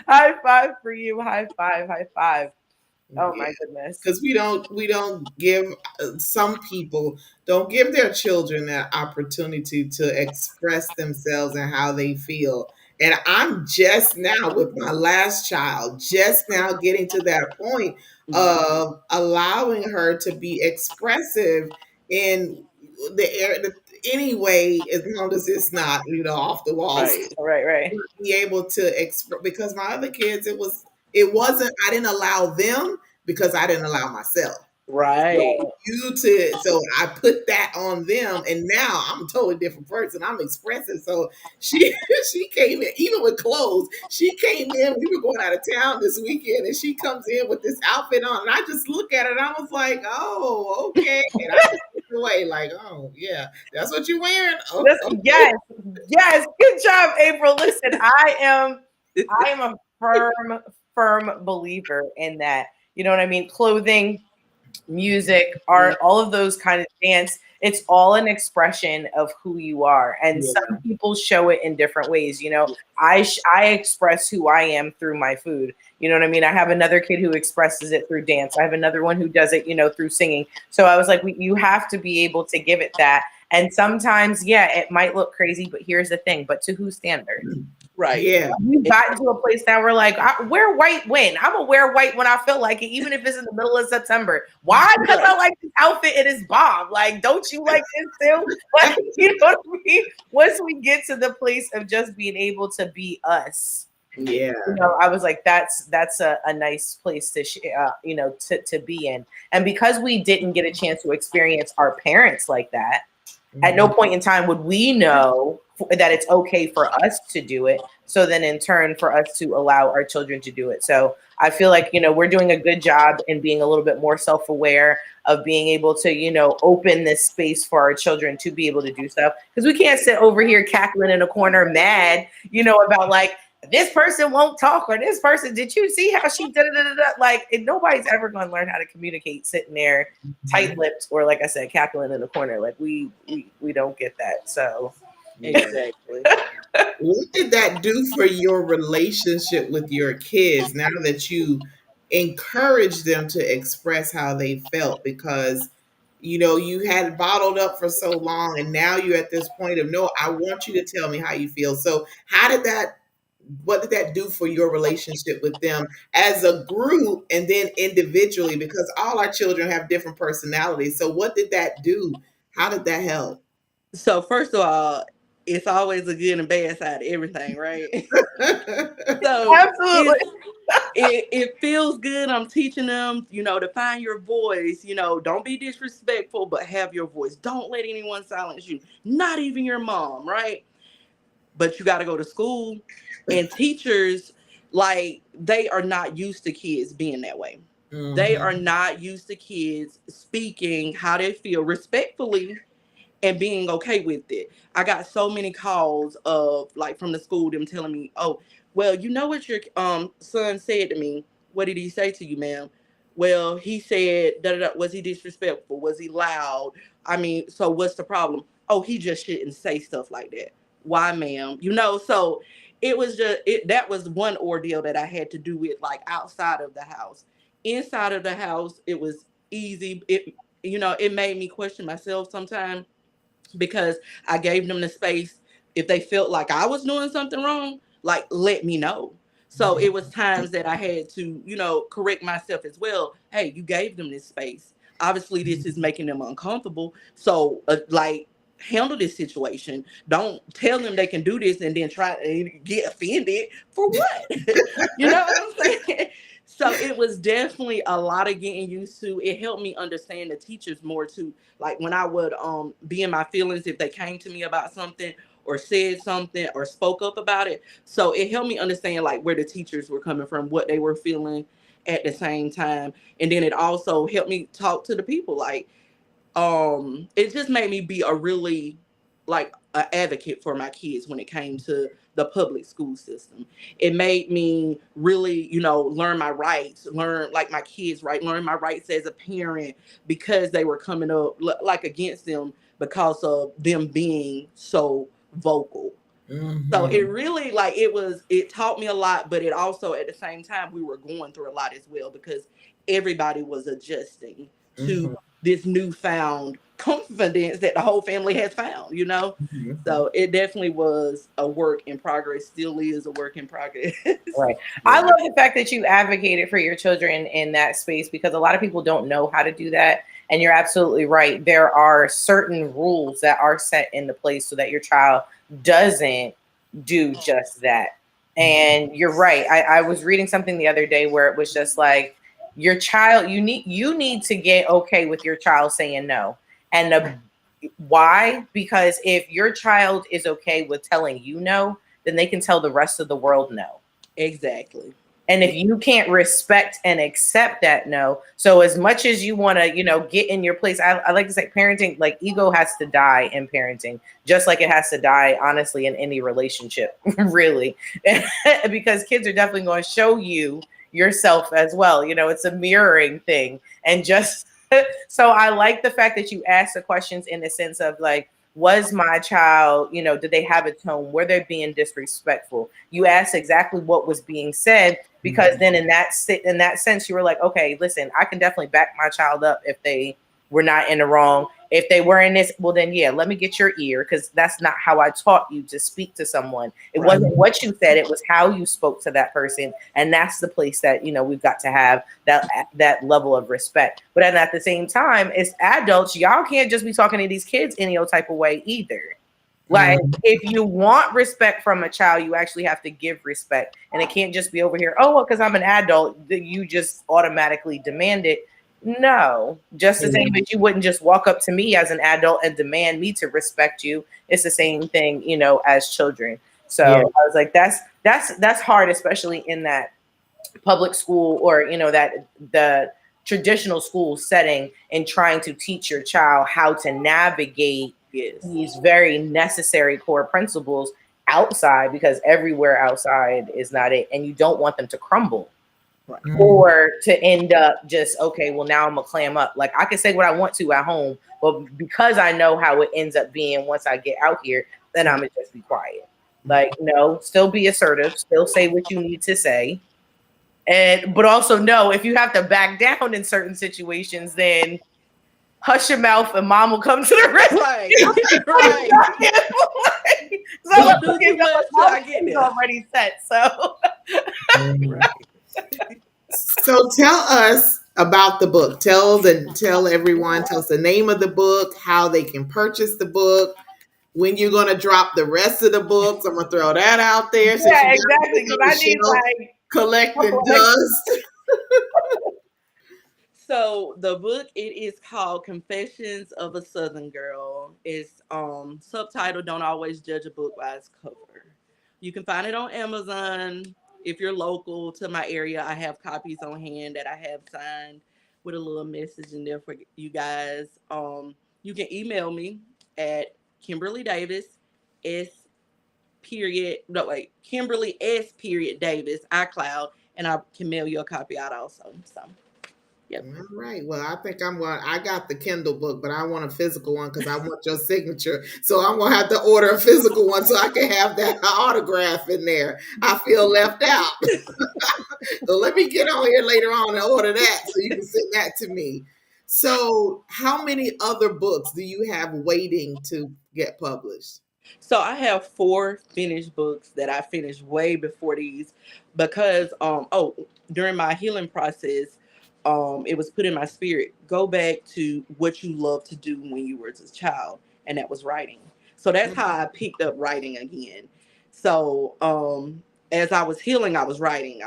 high five for you, high five, high five. Oh my goodness. Because we don't give some people don't give their children that opportunity to express themselves and how they feel. And I'm just now with my last child, just now getting to that point of allowing her to be expressive in the air any way, as long as it's not off the walls, Right. be able to express. Because my other kids, it wasn't, I didn't allow them because I didn't allow myself. Right. So I put that on them, and now I'm a totally different person. I'm expressive. So she she came in, even with clothes. She came in. We were going out of town this weekend, and she comes in with this outfit on, and I just look at it, and I was like, "Oh, okay." And I just looked away, like, "Oh, yeah, that's what you're wearing." Oh, okay. Yes. Good job, April. Listen, I am a firm believer in that. You know what I mean? Clothing, music, art, all of those kind of dance, it's all an expression of who you are. And some people show it in different ways. I express who I am through my food. You know what I mean? I have another kid who expresses it through dance. I have another one who does it, through singing. So I was like, you have to be able to give it that. And sometimes, yeah, it might look crazy, but here's the thing, but to whose standard? Right. Yeah. We've gotten to a place now where like, wear white when? I'm gonna wear white when I feel like it, even if it's in the middle of September. Why? Because I like this outfit. It is bomb. Like, don't you like this too? Like, you know what I mean? Once we get to the place of just being able to be us, Yeah. I was like, that's a nice place to to be in. And because we didn't get a chance to experience our parents like that, at no point in time would we know that it's okay for us to do it. So then in turn for us to allow our children to do it. So I feel like, we're doing a good job in being a little bit more self-aware of being able to, open this space for our children to be able to do stuff. Because we can't sit over here cackling in a corner mad, about like, this person won't talk, or this person, did you see how she did it? Like, nobody's ever going to learn how to communicate sitting there tight-lipped, or like I said, cackling in the corner. Like we don't get that. So Exactly. What did that do for your relationship with your kids now that you encouraged them to express how they felt? Because you had bottled up for so long, and now you're at this point of, no, I want you to tell me how you feel. So what did that do for your relationship with them as a group and then individually? Because all our children have different personalities. So what did that do? How did that help? So first of all, it's always a good and bad side to everything, right? So absolutely. it feels good. I'm teaching them, to find your voice. Don't be disrespectful, but have your voice. Don't let anyone silence you, not even your mom, right? But you got to go to school, and teachers, like, they are not used to kids being that way. They are Mhm. not used to kids speaking how they feel respectfully and being okay with it. I got so many calls of, like, from the school, them telling me, "Oh, well, you know what your son said to me? What did he say to you, ma'am?" Well, he said, da, da, da. Was he disrespectful? Was he loud? I mean, so what's the problem? Oh, he just shouldn't say stuff like that. Why, ma'am? So it was just that was one ordeal that I had to do with, like, outside of the house. Inside of the house, it was easy. It made me question myself sometimes, because I gave them the space. If they felt like I was doing something wrong, like, let me know. So it was times that I had to, correct myself as well. Hey, you gave them this space. Obviously, this is making them uncomfortable. So, like, handle this situation. Don't tell them they can do this and then try and get offended for what? You know what I'm saying? So it was definitely a lot of getting used to. It helped me understand the teachers more too. Like when I would be in my feelings if they came to me about something or said something or spoke up about it. So it helped me understand like where the teachers were coming from, what they were feeling at the same time. And then it also helped me talk to the people. Like it just made me be a really like an advocate for my kids when it came to the public school system. It made me really, learn my rights, learn like my kids right, learn my rights as a parent because they were coming up like against them because of them being so vocal. So it really like it taught me a lot, but it also at the same time we were going through a lot as well because everybody was adjusting to this newfound confidence that the whole family has found. So it definitely was a work in progress, still is a work in progress. Right. I love the fact that you advocated for your children in that space because a lot of people don't know how to do that. And you're absolutely right. There are certain rules that are set into place so that your child doesn't do just that. And you're right. I was reading something the other day where it was just like your child, you need to get okay with your child saying no. And why? Because if your child is okay with telling you no, then they can tell the rest of the world no. Exactly. And if you can't respect and accept that no, so as much as you want to, get in your place, I like to say parenting, like ego has to die in parenting, just like it has to die, honestly, in any relationship, really. Because kids are definitely going to show you yourself as well. It's a mirroring thing. And just so I like the fact that you asked the questions in the sense of like, was my child, did they have a tone? Were they being disrespectful? You asked exactly what was being said because then in that sense, you were like, okay, listen, I can definitely back my child up if they were not in the wrong. If they were in this, well, then, yeah, let me get your ear because that's not how I taught you to speak to someone. It wasn't what you said. It was how you spoke to that person. And that's the place that, we've got to have that level of respect. But then at the same time, as adults, y'all can't just be talking to these kids any old type of way either. Like, if you want respect from a child, you actually have to give respect. And it can't just be over here, oh, well, because I'm an adult, you just automatically demand it. No, just the same as you wouldn't just walk up to me as an adult and demand me to respect you. It's the same thing, as children. So I was like, that's hard, especially in that public school or, that the traditional school setting and trying to teach your child how to navigate these very necessary core principles outside because everywhere outside is not it. And you don't want them to crumble. Right. Or to end up just, okay, well, now I'm going to clam up. Like I can say what I want to at home, but because I know how it ends up being once I get out here, then I'm going to just be quiet. Like, no, still be assertive, still say what you need to say. But also know if you have to back down in certain situations, then hush your mouth and mom will come to the rescue. Right. I get it. Already set. So. So tell us about the book. Tell everyone, tell us the name of the book, how they can purchase the book, when you're going to drop the rest of the books. I'm going to throw that out there. Yeah, exactly. Because I need like collecting dust. So the book, it is called Confessions of a Southern Girl. It's subtitled Don't Always Judge a Book by Its Cover. You can find it on Amazon. If you're local to my area, I have copies on hand that I have signed with a little message in there for you guys. You can email me at Kimberly Davis Kimberly S. Davis, iCloud, and I can mail you a copy out also. So. Yep. All right. Well, I think I got the Kindle book, but I want a physical one because I want your signature. So I'm going to have to order a physical one so I can have that autograph in there. I feel left out. So let me get on here later on and order that so you can send that to me. So how many other books do you have waiting to get published? So I have 4 finished books that I finished way before these because during my healing process, it was put in my spirit, go back to what you loved to do when you were a child. and that was writing. So that's how I picked up writing again. So as I was healing, I was writing.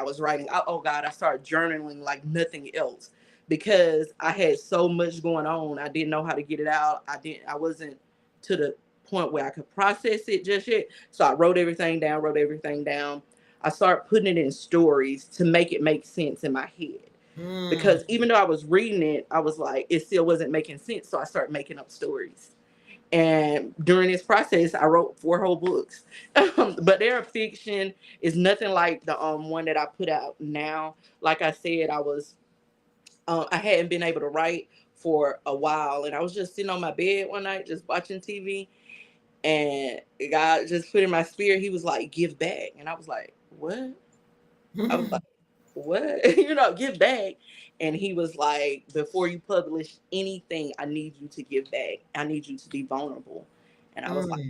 Oh God, I started journaling like nothing else because I had so much going on. I didn't know how to get it out. I wasn't to the point where I could process it just yet. So I wrote everything down. I started putting it in stories to make it make sense in my head. Because even though I was reading it, I was like, it still wasn't making sense. So I started making up stories. And during this process, I wrote 4 whole books. But their fiction is nothing like the one that I put out now. Like I said, I hadn't been able to write for a while, and I was just sitting on my bed one night, just watching TV, and God just put in my spirit. He was like, "Give back," and I was like, "What?" I was like, "What?" Give back. And he was like, "Before you publish anything, I need you to give back. I need you to be vulnerable." And I was like,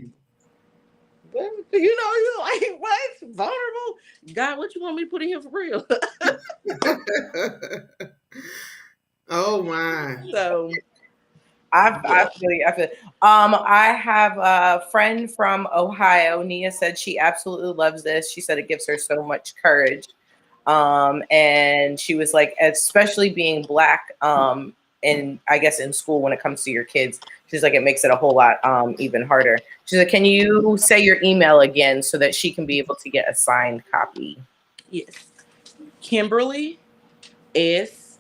"What?" You're like, "What? Vulnerable? God, what you want me to put in here for real?" Oh my. So I feel you. I have a friend from Ohio. Nia said she absolutely loves this. She said it gives her so much courage. And she was like, especially being Black, and I guess in school when it comes to your kids, she's like, it makes it a whole lot even harder. She's like, can you say your email again so that she can be able to get a signed copy? yes, Kimberly S.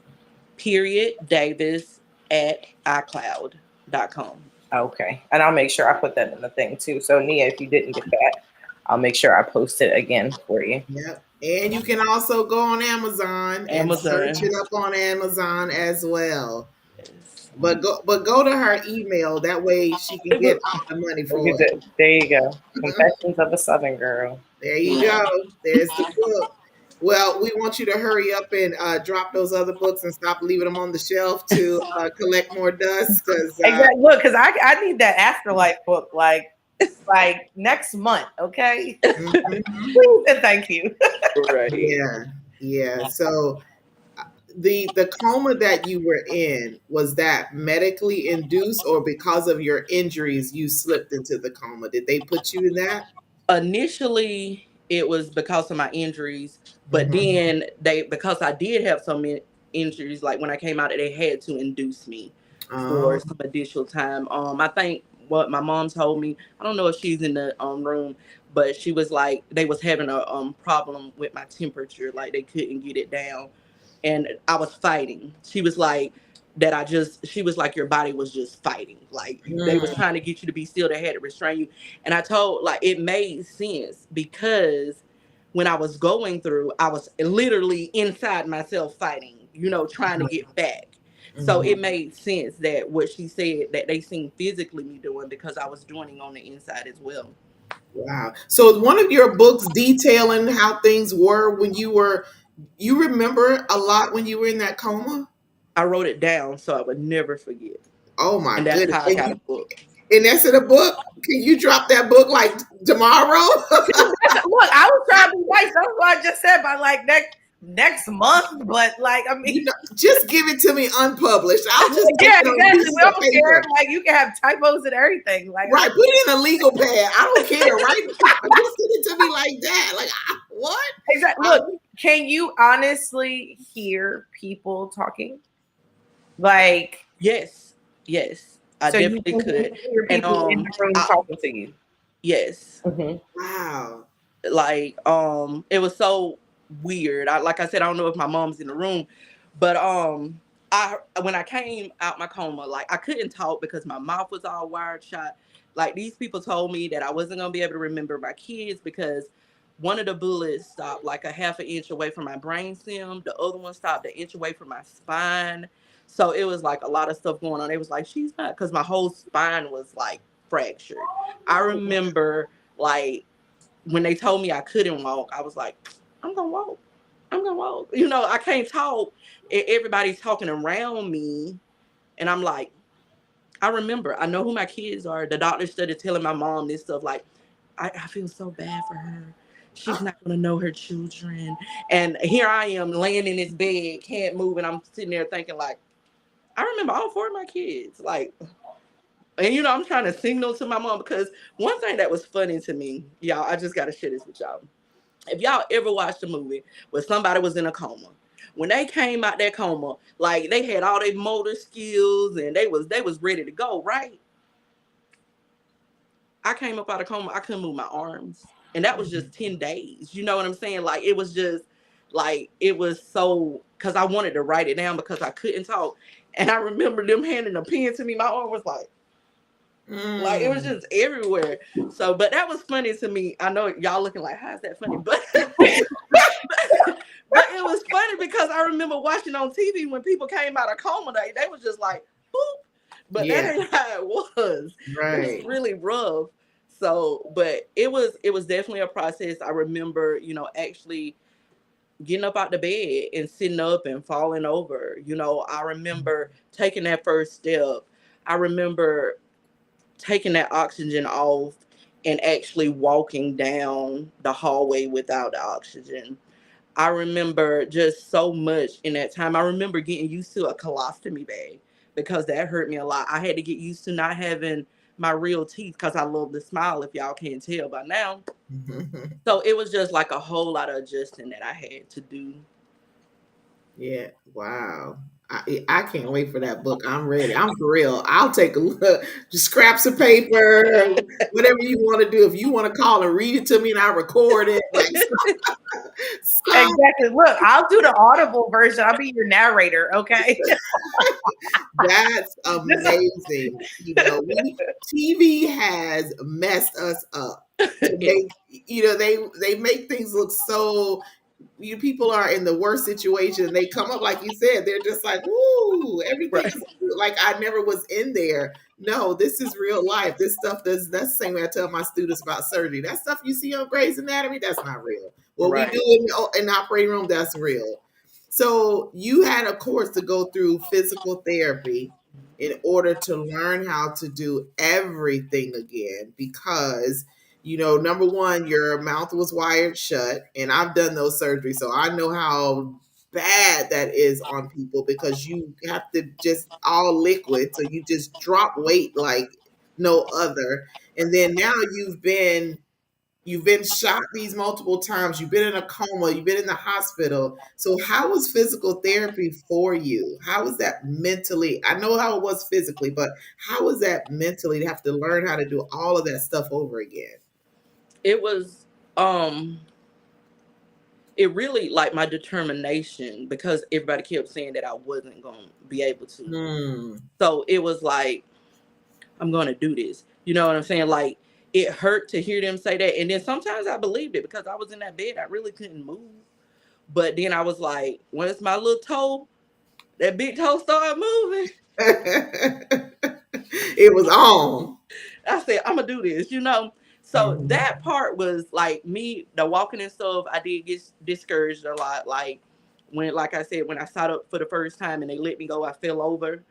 Davis at iCloud.com. Okay, and I'll make sure I put that in the thing too. So Nia, if you didn't get that, I'll make sure I post it again for you. Yep. And you can also go on Amazon and search it up on Amazon as well. Yes. But go to her email. That way she can get the money for it. There you go. Confessions of a Southern Girl. There you go. There's the book. Well, we want you to hurry up and drop those other books and stop leaving them on the shelf to collect more dust. Because Exactly. Look, because I need that Afterlife book like next month. Okay. Please and thank you. Right. Yeah. So the coma that you were in, was that medically induced or because of your injuries you slipped into the coma? Did they put you in that? Initially, it was because of my injuries, but Mhm. then because I did have so many injuries, like when I came out, they had to induce me for Oh. some additional time. I think what my mom told me, I don't know if she's in the room, but she was like they was having a problem with my temperature, like they couldn't get it down, and I was fighting. She was like your body was just fighting, like they was Mm. trying to get you to be still. They had to restrain you, and I told, like, it made sense because when I was going through, I was literally inside myself fighting, trying to get back. So it Mhm. made sense that what she said that they seen physically me doing, because I was doing it on the inside as well. Wow. So one of your books detailing how things were when you remember a lot when you were in that coma? I wrote it down so I would never forget. Oh my And that's goodness. how I got a book. And that's in a book? Can you drop that book like tomorrow? Look, I was trying to be nice. That's what I just said by like next month. But like, I mean, Just give it to me unpublished. I'll just take yeah, it on exactly. pieces We of don't care. paper. Like, you can have typos and everything. Like, Right, put it in a legal pad. I don't care, right? Just send it to me like that. Like, what? exactly. Look, can you honestly hear people talking? Like, Yes, yes, I so you definitely can could. hear And people in the room talking to you. yes, Wow. like it was so weird. Like I said, I don't know if my mom's in the room, but I when I came out my coma, like I couldn't talk because my mouth was all wired shut. Like these people told me that I wasn't gonna be able to remember my kids because one of the bullets stopped like a half an inch away from my brain stem, the other one stopped an inch away from my spine. So it was like a lot of stuff going on. It was like, she's not, because my whole spine was like fractured. I remember, like, when they told me I couldn't walk, I was like, I'm gonna walk. I'm gonna walk. I can't talk. Everybody's talking around me. And I'm like, I remember, I know who my kids are. The doctor started telling my mom this stuff, like, I feel so bad for her. She's not gonna know her children. And here I am laying in this bed, can't move, and I'm sitting there thinking, like, I remember all 4 of my kids. Like, And I'm trying to signal to my mom because one thing that was funny to me, y'all, I just got to share this with y'all. If y'all ever watched a movie where somebody was in a coma, when they came out that coma, like they had all their motor skills and they was ready to go, right? I came up out of coma, I couldn't move my arms. And that was just 10 days. You know what I'm saying? Like it was just like it was so because I wanted to write it down because I couldn't talk. And I remember them handing a pen to me. My arm was like it was just everywhere. So, but that was funny to me. I know y'all looking like, how is that funny? But but it was funny because I remember watching on TV when people came out of coma, they was just like, boop. But Yeah, that ain't how it was. It was right. really rough. So, but it was definitely a process. I remember, actually getting up out the bed and sitting up and falling over. I remember taking that first step. I remember taking that oxygen off and actually walking down the hallway without the oxygen. I remember just so much in that time. I remember getting used to a colostomy bag because that hurt me a lot. I had to get used to not having my real teeth because I love to smile, if y'all can't tell by now. So it was just like a whole lot of adjusting that I had to do. Yeah. Wow. I can't wait for that book. I'm ready. I'm for real. I'll take a look. Just scraps of paper, whatever you want to do. If you want to call and read it to me and I record it, like so Exactly. Look, I'll do the audible version. I'll be your narrator. Okay. that's amazing. TV has messed us up to It- make they make things look so people are in the worst situation and they come up like you said, they're just like, "Ooh, everything right, is like I never was in there." No, this is real life. This stuff does that's the same way I tell my students about surgery. That stuff you see on Grey's Anatomy, that's not real. What we do right. in the operating room, that's real. So you had a course to go through physical therapy in order to learn how to do everything again because number one, your mouth was wired shut, and I've done those surgeries, so I know how bad that is on people because you have to just all liquid, so you just drop weight like no other. And then now you've been shot these multiple times, you've been in a coma, you've been in the hospital. So how was physical therapy for you? How was that mentally? I know how it was physically, but how was that mentally to have to learn how to do all of that stuff over again? It was um it really like my determination because everybody kept saying that I wasn't going to be able to. Hmm. So it was like I'm going to do this. You know what I'm saying? Like it hurt to hear them say that and then sometimes I believed it because I was in that bed I really couldn't move. But then I was like, once my little toe, that big toe started moving, It was on. I said, I'm gonna do this. So Mhm. that part was like me, the walking and stuff, I did get discouraged a lot. Like I said, when I sat up for the first time and they let me go, I fell over.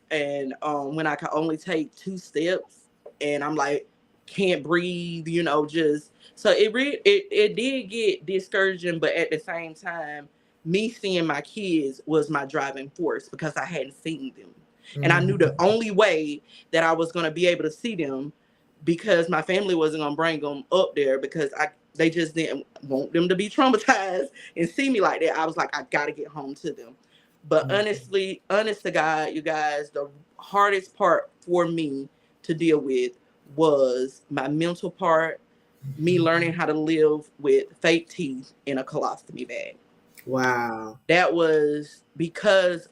And when I could only take 2 steps and I'm like, can't breathe, just so it did get discouraging, but at the same time, me seeing my kids was my driving force because I hadn't seen them. And I knew the Mhm. only way that I was gonna be able to see them because my family wasn't gonna bring them up there because they just didn't want them to be traumatized and see me like that. I was like, I gotta get home to them. But Mhm. honestly, honest to God, you guys, the hardest part for me to deal with was my mental part, me learning how to live with fake teeth in a colostomy bag. Wow. That was because,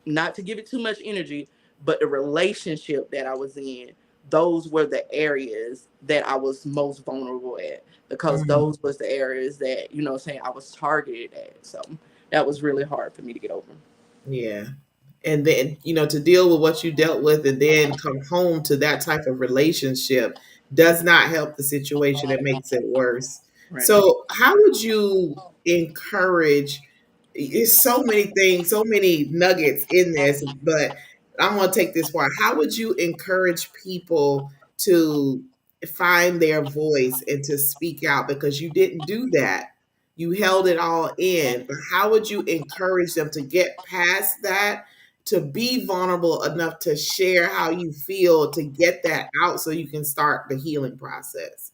not to give it too much energy, but the relationship that I was in, those were the areas that I was most vulnerable at because Mm. those was the areas that, saying I was targeted at. So that was really hard for me to get over. Yeah. And then to deal with what you dealt with and then come home to that type of relationship does not help the situation. It makes it worse. Right. So how would you encourage? It's so many things, so many nuggets in this, but I'm going to take this part. How would you encourage people to find their voice and to speak out? Because you didn't do that, you held it all in, but how would you encourage them to get past that to be vulnerable enough to share how you feel, to get that out so you can start the healing process?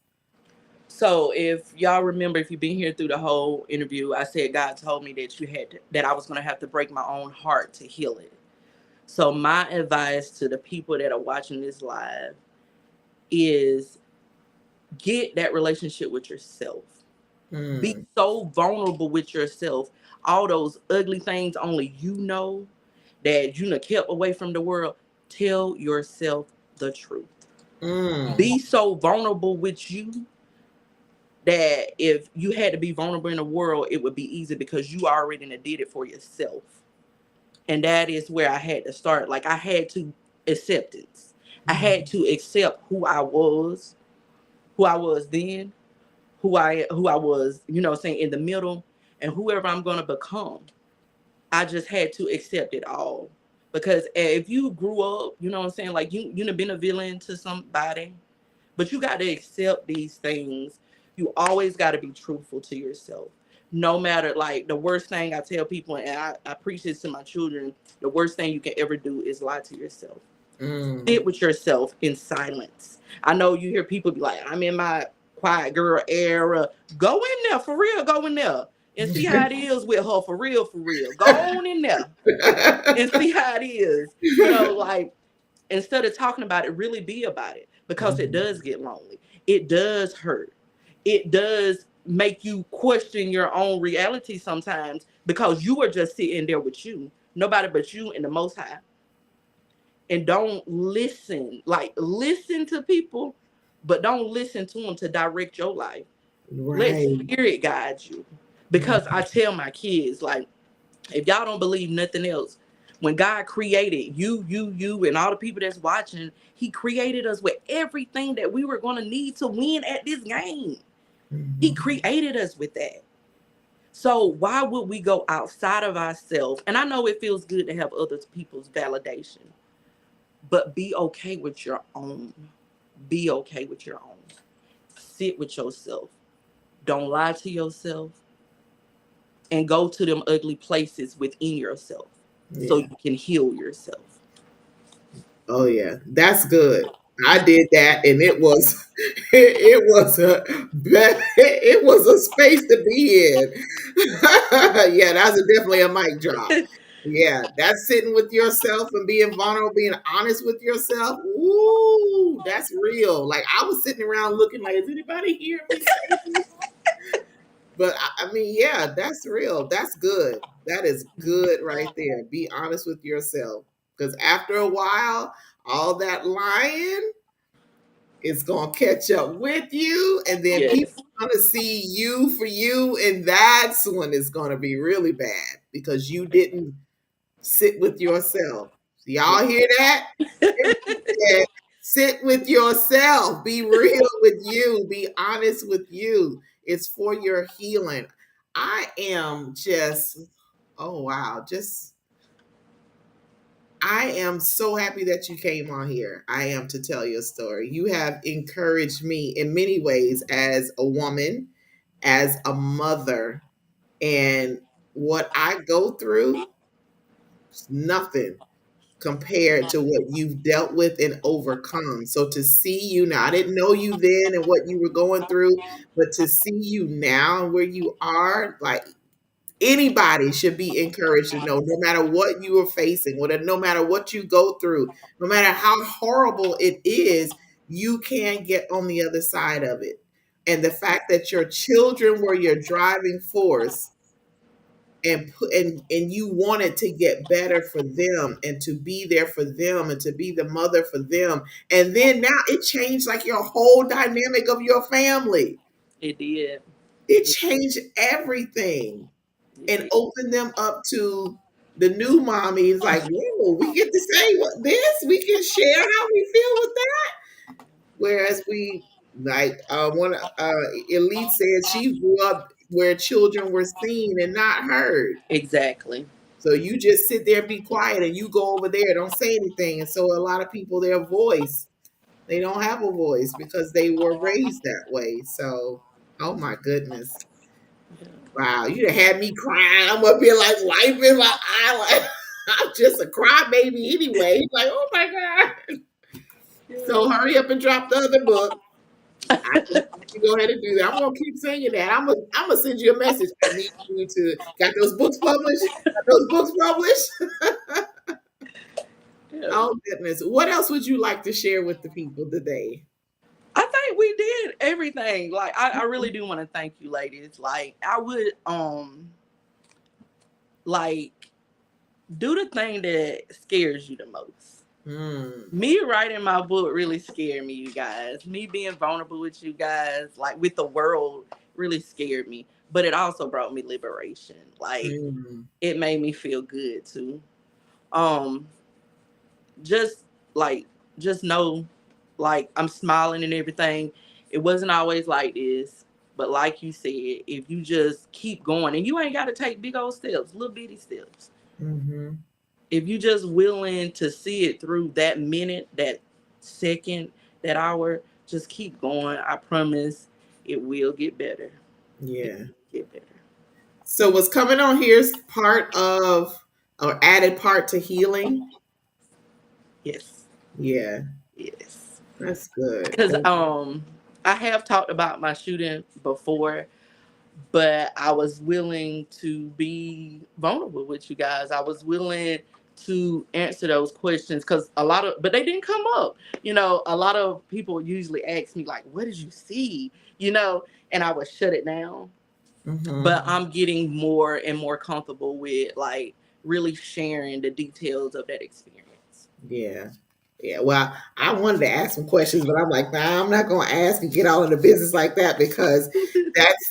So if y'all remember, if you've been here through the whole interview, I said God told me that that I was going to have to break my own heart to heal it. So my advice to the people that are watching this live is get that relationship with yourself. Be Mm, so vulnerable with yourself. All those ugly things only you know that you done kept away from the world. Tell yourself the truth. mm, Be so vulnerable with you that if you had to be vulnerable in the world, it would be easy because you already did it for yourself. And that is where I had to start. Like I had to acceptance. I had to accept who I was then, who I was, saying in the middle, and whoever I'm gonna become. I just had to accept it all. Because if you grew up, like you done been a villain to somebody, but you got to accept these things. You always got to be truthful to yourself. No matter, like, the worst thing I tell people, and I preach this to my children, the worst thing you can ever do is lie to yourself. mm. Sit with yourself in silence. I know you hear people be like, I'm in my quiet girl era. Go in there, for real, go in there. And see how it is with her, for real, for real. Go on in there and see how it is. Like, instead of talking about it, really be about it, because it does get lonely. It does hurt. It does make you question your own reality sometimes, because you are just sitting there with you, nobody but you and the Most High. And don't listen, like, listen to people, but don't listen to them to direct your life. Let Right. spirit guide you. Because I tell my kids, like, if y'all don't believe nothing else, when God created you, and all the people that's watching, He created us with everything that we were going to need to win at this game. He Mhm. created us with that. So why would we go outside of ourselves? And I know it feels good to have other people's validation, but be okay with your own. Be okay with your own. Sit with yourself. Don't lie to yourself, and go to them ugly places within yourself so Yeah. you can heal yourself. Oh yeah, that's good. I did that, and it was it was a it was a space to be in. Yeah, that's definitely a mic drop. Yeah, that's sitting with yourself and being vulnerable, being honest with yourself. Ooh, that's real. Like I was sitting around looking like, is anybody hearing me say this? But I mean, yeah, that's real. That's good. That is good right there. Be honest with yourself. Because after a while, all that lying is going to catch up with you. And then people Yes, are going to see you for you. And that's when it's going to be really bad because you didn't sit with yourself. Y'all hear that? Said, sit with yourself. Be real with you. Be honest with you. It's for your healing. I am just, oh wow, just I am so happy that you came on here. I am, to tell your story. You have encouraged me in many ways as a woman, as a mother, and what I go through is nothing compared to what you've dealt with and overcome. So to see you now, I didn't know you then and what you were going through, but to see you now and where you are, like anybody should be encouraged to know no matter what you are facing, no matter what you go through, no matter how horrible it is, you can get on the other side of it. And the fact that your children were your driving force and you wanted to get better for them and to be there for them and to be the mother for them, and then now it changed like your whole dynamic of your family. it did. It It, changed everything it and did. opened them up to the new mommies, like, whoa, we get to say what this, we can share how we feel with that. Whereas we, like, one Elite said, she grew up where children were seen and not heard. Exactly. So you just sit there and be quiet and you go over there, don't say anything. And so a lot of people, their voice, they don't have a voice because they were raised that way. So, oh my goodness. Wow, you done had me crying. I'm up here like wiping my eye. I'm just a crybaby anyway. He's like, oh my God. So hurry up and drop the other book. I can go ahead and do that. I'm gonna keep saying that. I'm gonna send you a message. I need you to got those books published. Got those books published. Yeah. Oh goodness. What else would you like to share with the people today? I think we did everything. Like I really do want to thank you, ladies. Like I would like do the thing that scares you the most. Me writing my book really scared me, you guys. Me being vulnerable with you guys, like with the world, really scared me. But it also brought me liberation. Like it made me feel good too. Um, just like just know, like I'm smiling and everything. It wasn't always like this, but like you said, if you just keep going, and you ain't got to take big old steps, little bitty steps. If you just willing to see it through that minute, that second, that hour, just keep going. I promise it will get better. Yeah. Get better. So what's coming on here is part of or added part to healing. Yes. Yeah. Yes. That's good. Because I have talked about my shooting before, but I was willing to be vulnerable with you guys. I was willing to answer those questions because but they didn't come up. You know, a lot of people usually ask me, like, what did you see? You know, and I would shut it down. But I'm getting more and more comfortable with, like, really sharing the details of that experience. Yeah. Yeah, well, I wanted to ask some questions, but I'm like, nah, I'm not going to ask and get all in the business like that because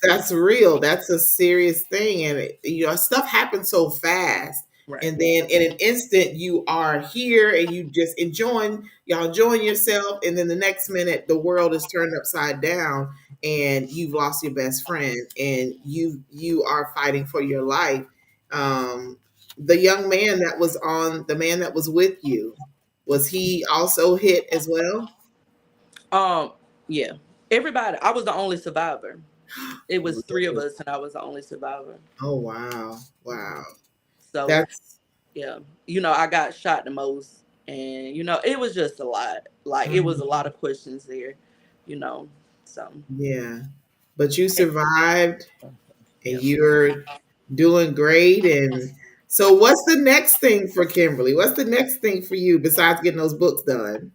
that's real. That's a serious thing, and stuff happens so fast, Right. and then in an instant you are here and you just y'all enjoying yourself, and then the next minute the world is turned upside down, and you've lost your best friend, and you are fighting for your life. The young man the man that was with you. Was he also hit as well? Yeah. Everybody. I was the only survivor. It was 3 of us, and I was the only survivor. Oh wow, wow. So That's yeah, I got shot the most, and it was just a lot. Like it was a lot of questions there, you know. So yeah. But you survived, and yeah. you're doing great. And so, what's the next thing for Kimberly? What's the next thing for you besides getting those books done?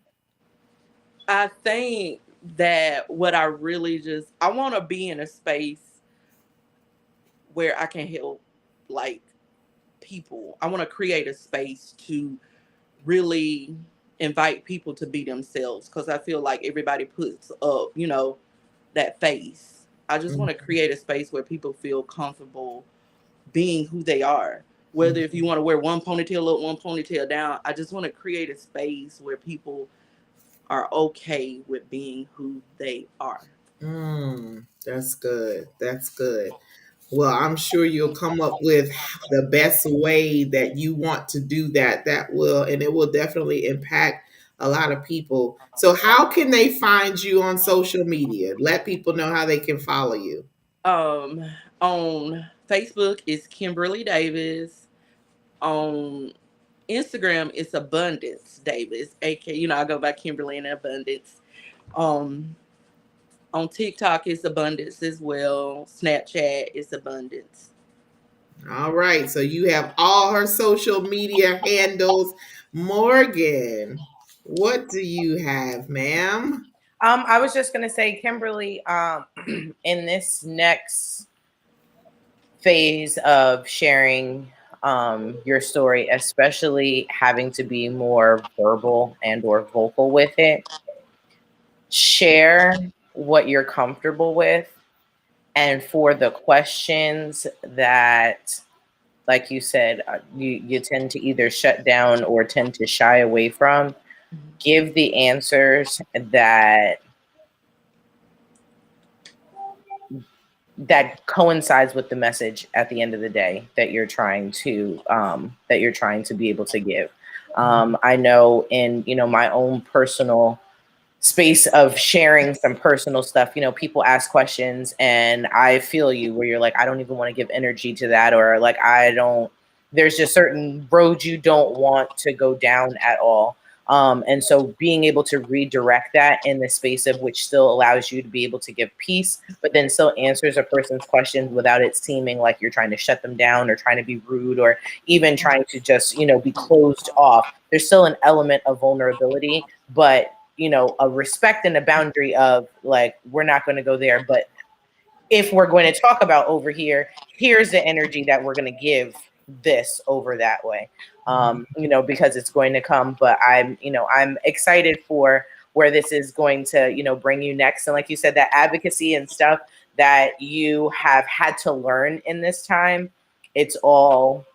I think that what I want to be in a space where I can help, like, people. I want to create a space to really invite people to be themselves, because I feel like everybody puts up, that face. I just want to create a space where people feel comfortable being who they are. Whether if you want to wear one ponytail up, one ponytail down, I just want to create a space where people are okay with being who they are. That's good. That's good. Well, I'm sure you'll come up with the best way that you want to do that. And it will definitely impact a lot of people. So, how can they find you on social media? Let people know how they can follow you. Um, on Facebook is Kimberly Davis. On Instagram it's Abundance Davis, aka I go by Kimberly in Abundance. On TikTok it's Abundance as well. Snapchat is Abundance. All right. So you have all her social media handles. Morgan, what do you have, ma'am? I was just gonna say, Kimberly, in this next phase of sharing your story, especially having to be more verbal and or vocal with it, share what you're comfortable with. And for the questions that, like you said, you tend to either shut down or tend to shy away from, give the answers that coincides with the message at the end of the day that you're trying to be able to give. I know in my own personal space of sharing some personal stuff, people ask questions and I feel you where you're like, I don't even want to give energy to that, or like I don't there's just certain roads you don't want to go down at all. And so being able to redirect that in the space of which still allows you to be able to give peace, but then still answers a person's questions without it seeming like you're trying to shut them down or trying to be rude or even trying to just, be closed off. There's still an element of vulnerability, but, a respect and a boundary of like, we're not going to go there. But if we're going to talk about over here, here's the energy that we're going to give this over that way, because it's going to come. But I'm excited for where this is going to, bring you next. And like you said, that advocacy and stuff that you have had to learn in this time, it's all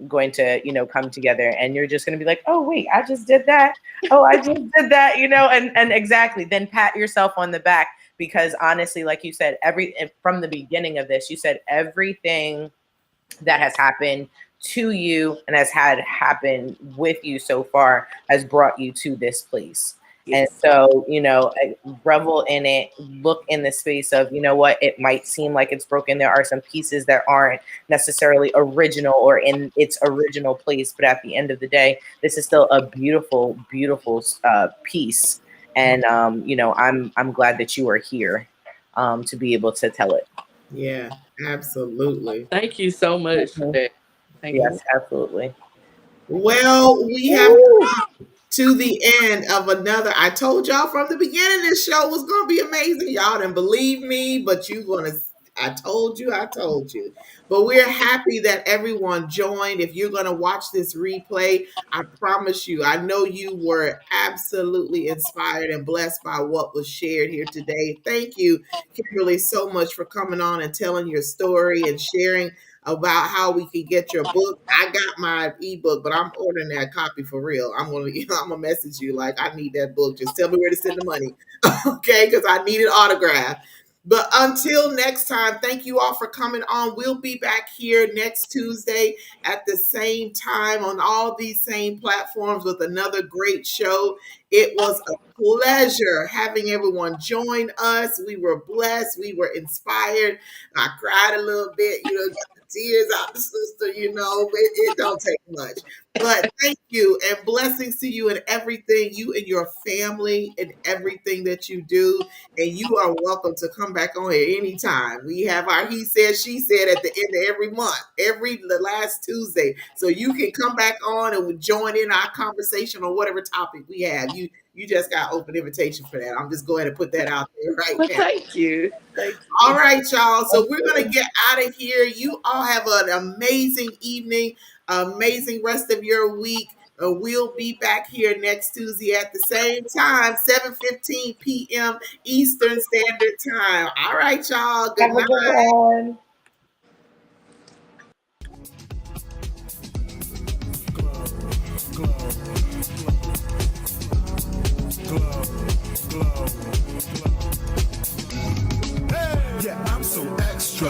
going to, come together, and you're just going to be like, oh, wait, I just did that. Oh, I just did that, and exactly. Then pat yourself on the back, because honestly, like you said, from the beginning of this, you said everything that has happened to you and has had happen with you so far has brought you to this place. Yes. And so, revel in it, look in the space of, what, it might seem like it's broken. There are some pieces that aren't necessarily original or in its original place, but at the end of the day, this is still a beautiful, beautiful piece. And, I'm glad that you are here to be able to tell it. Yeah, absolutely. Thank you so much for that. Thank you. Absolutely. Well, we have come to the end of another. I told y'all from the beginning this show was going to be amazing. Y'all didn't believe me, but I told you. But we're happy that everyone joined. If you're going to watch this replay, I promise you, I know you were absolutely inspired and blessed by what was shared here today. Thank you, Kimberly, so much for coming on and telling your story and sharing about how we can get your book. I got my ebook, but I'm ordering that copy for real. I'm gonna message you like, I need that book. Just tell me where to send the money, okay? Because I need it autographed. But until next time, thank you all for coming on. We'll be back here next Tuesday at the same time on all these same platforms with another great show. It was a pleasure having everyone join us. We were blessed. We were inspired. I cried a little bit, got the tears out the sister, it don't take much. But thank you and blessings to you and everything, you and your family and everything that you do. And you are welcome to come back on here anytime. We have our He Said, She Said at the end of every month, the last Tuesday. So you can come back on and join in our conversation on whatever topic we have. You just got open invitation for that. I'm just going to put that out there right now. Thank you. All right, y'all. So we're going to get out of here. You all have an amazing evening, amazing rest of your week. We'll be back here next Tuesday at the same time, 7:15 p.m. Eastern Standard Time. All right, y'all. Good night. Glow, Yeah, I'm so extra.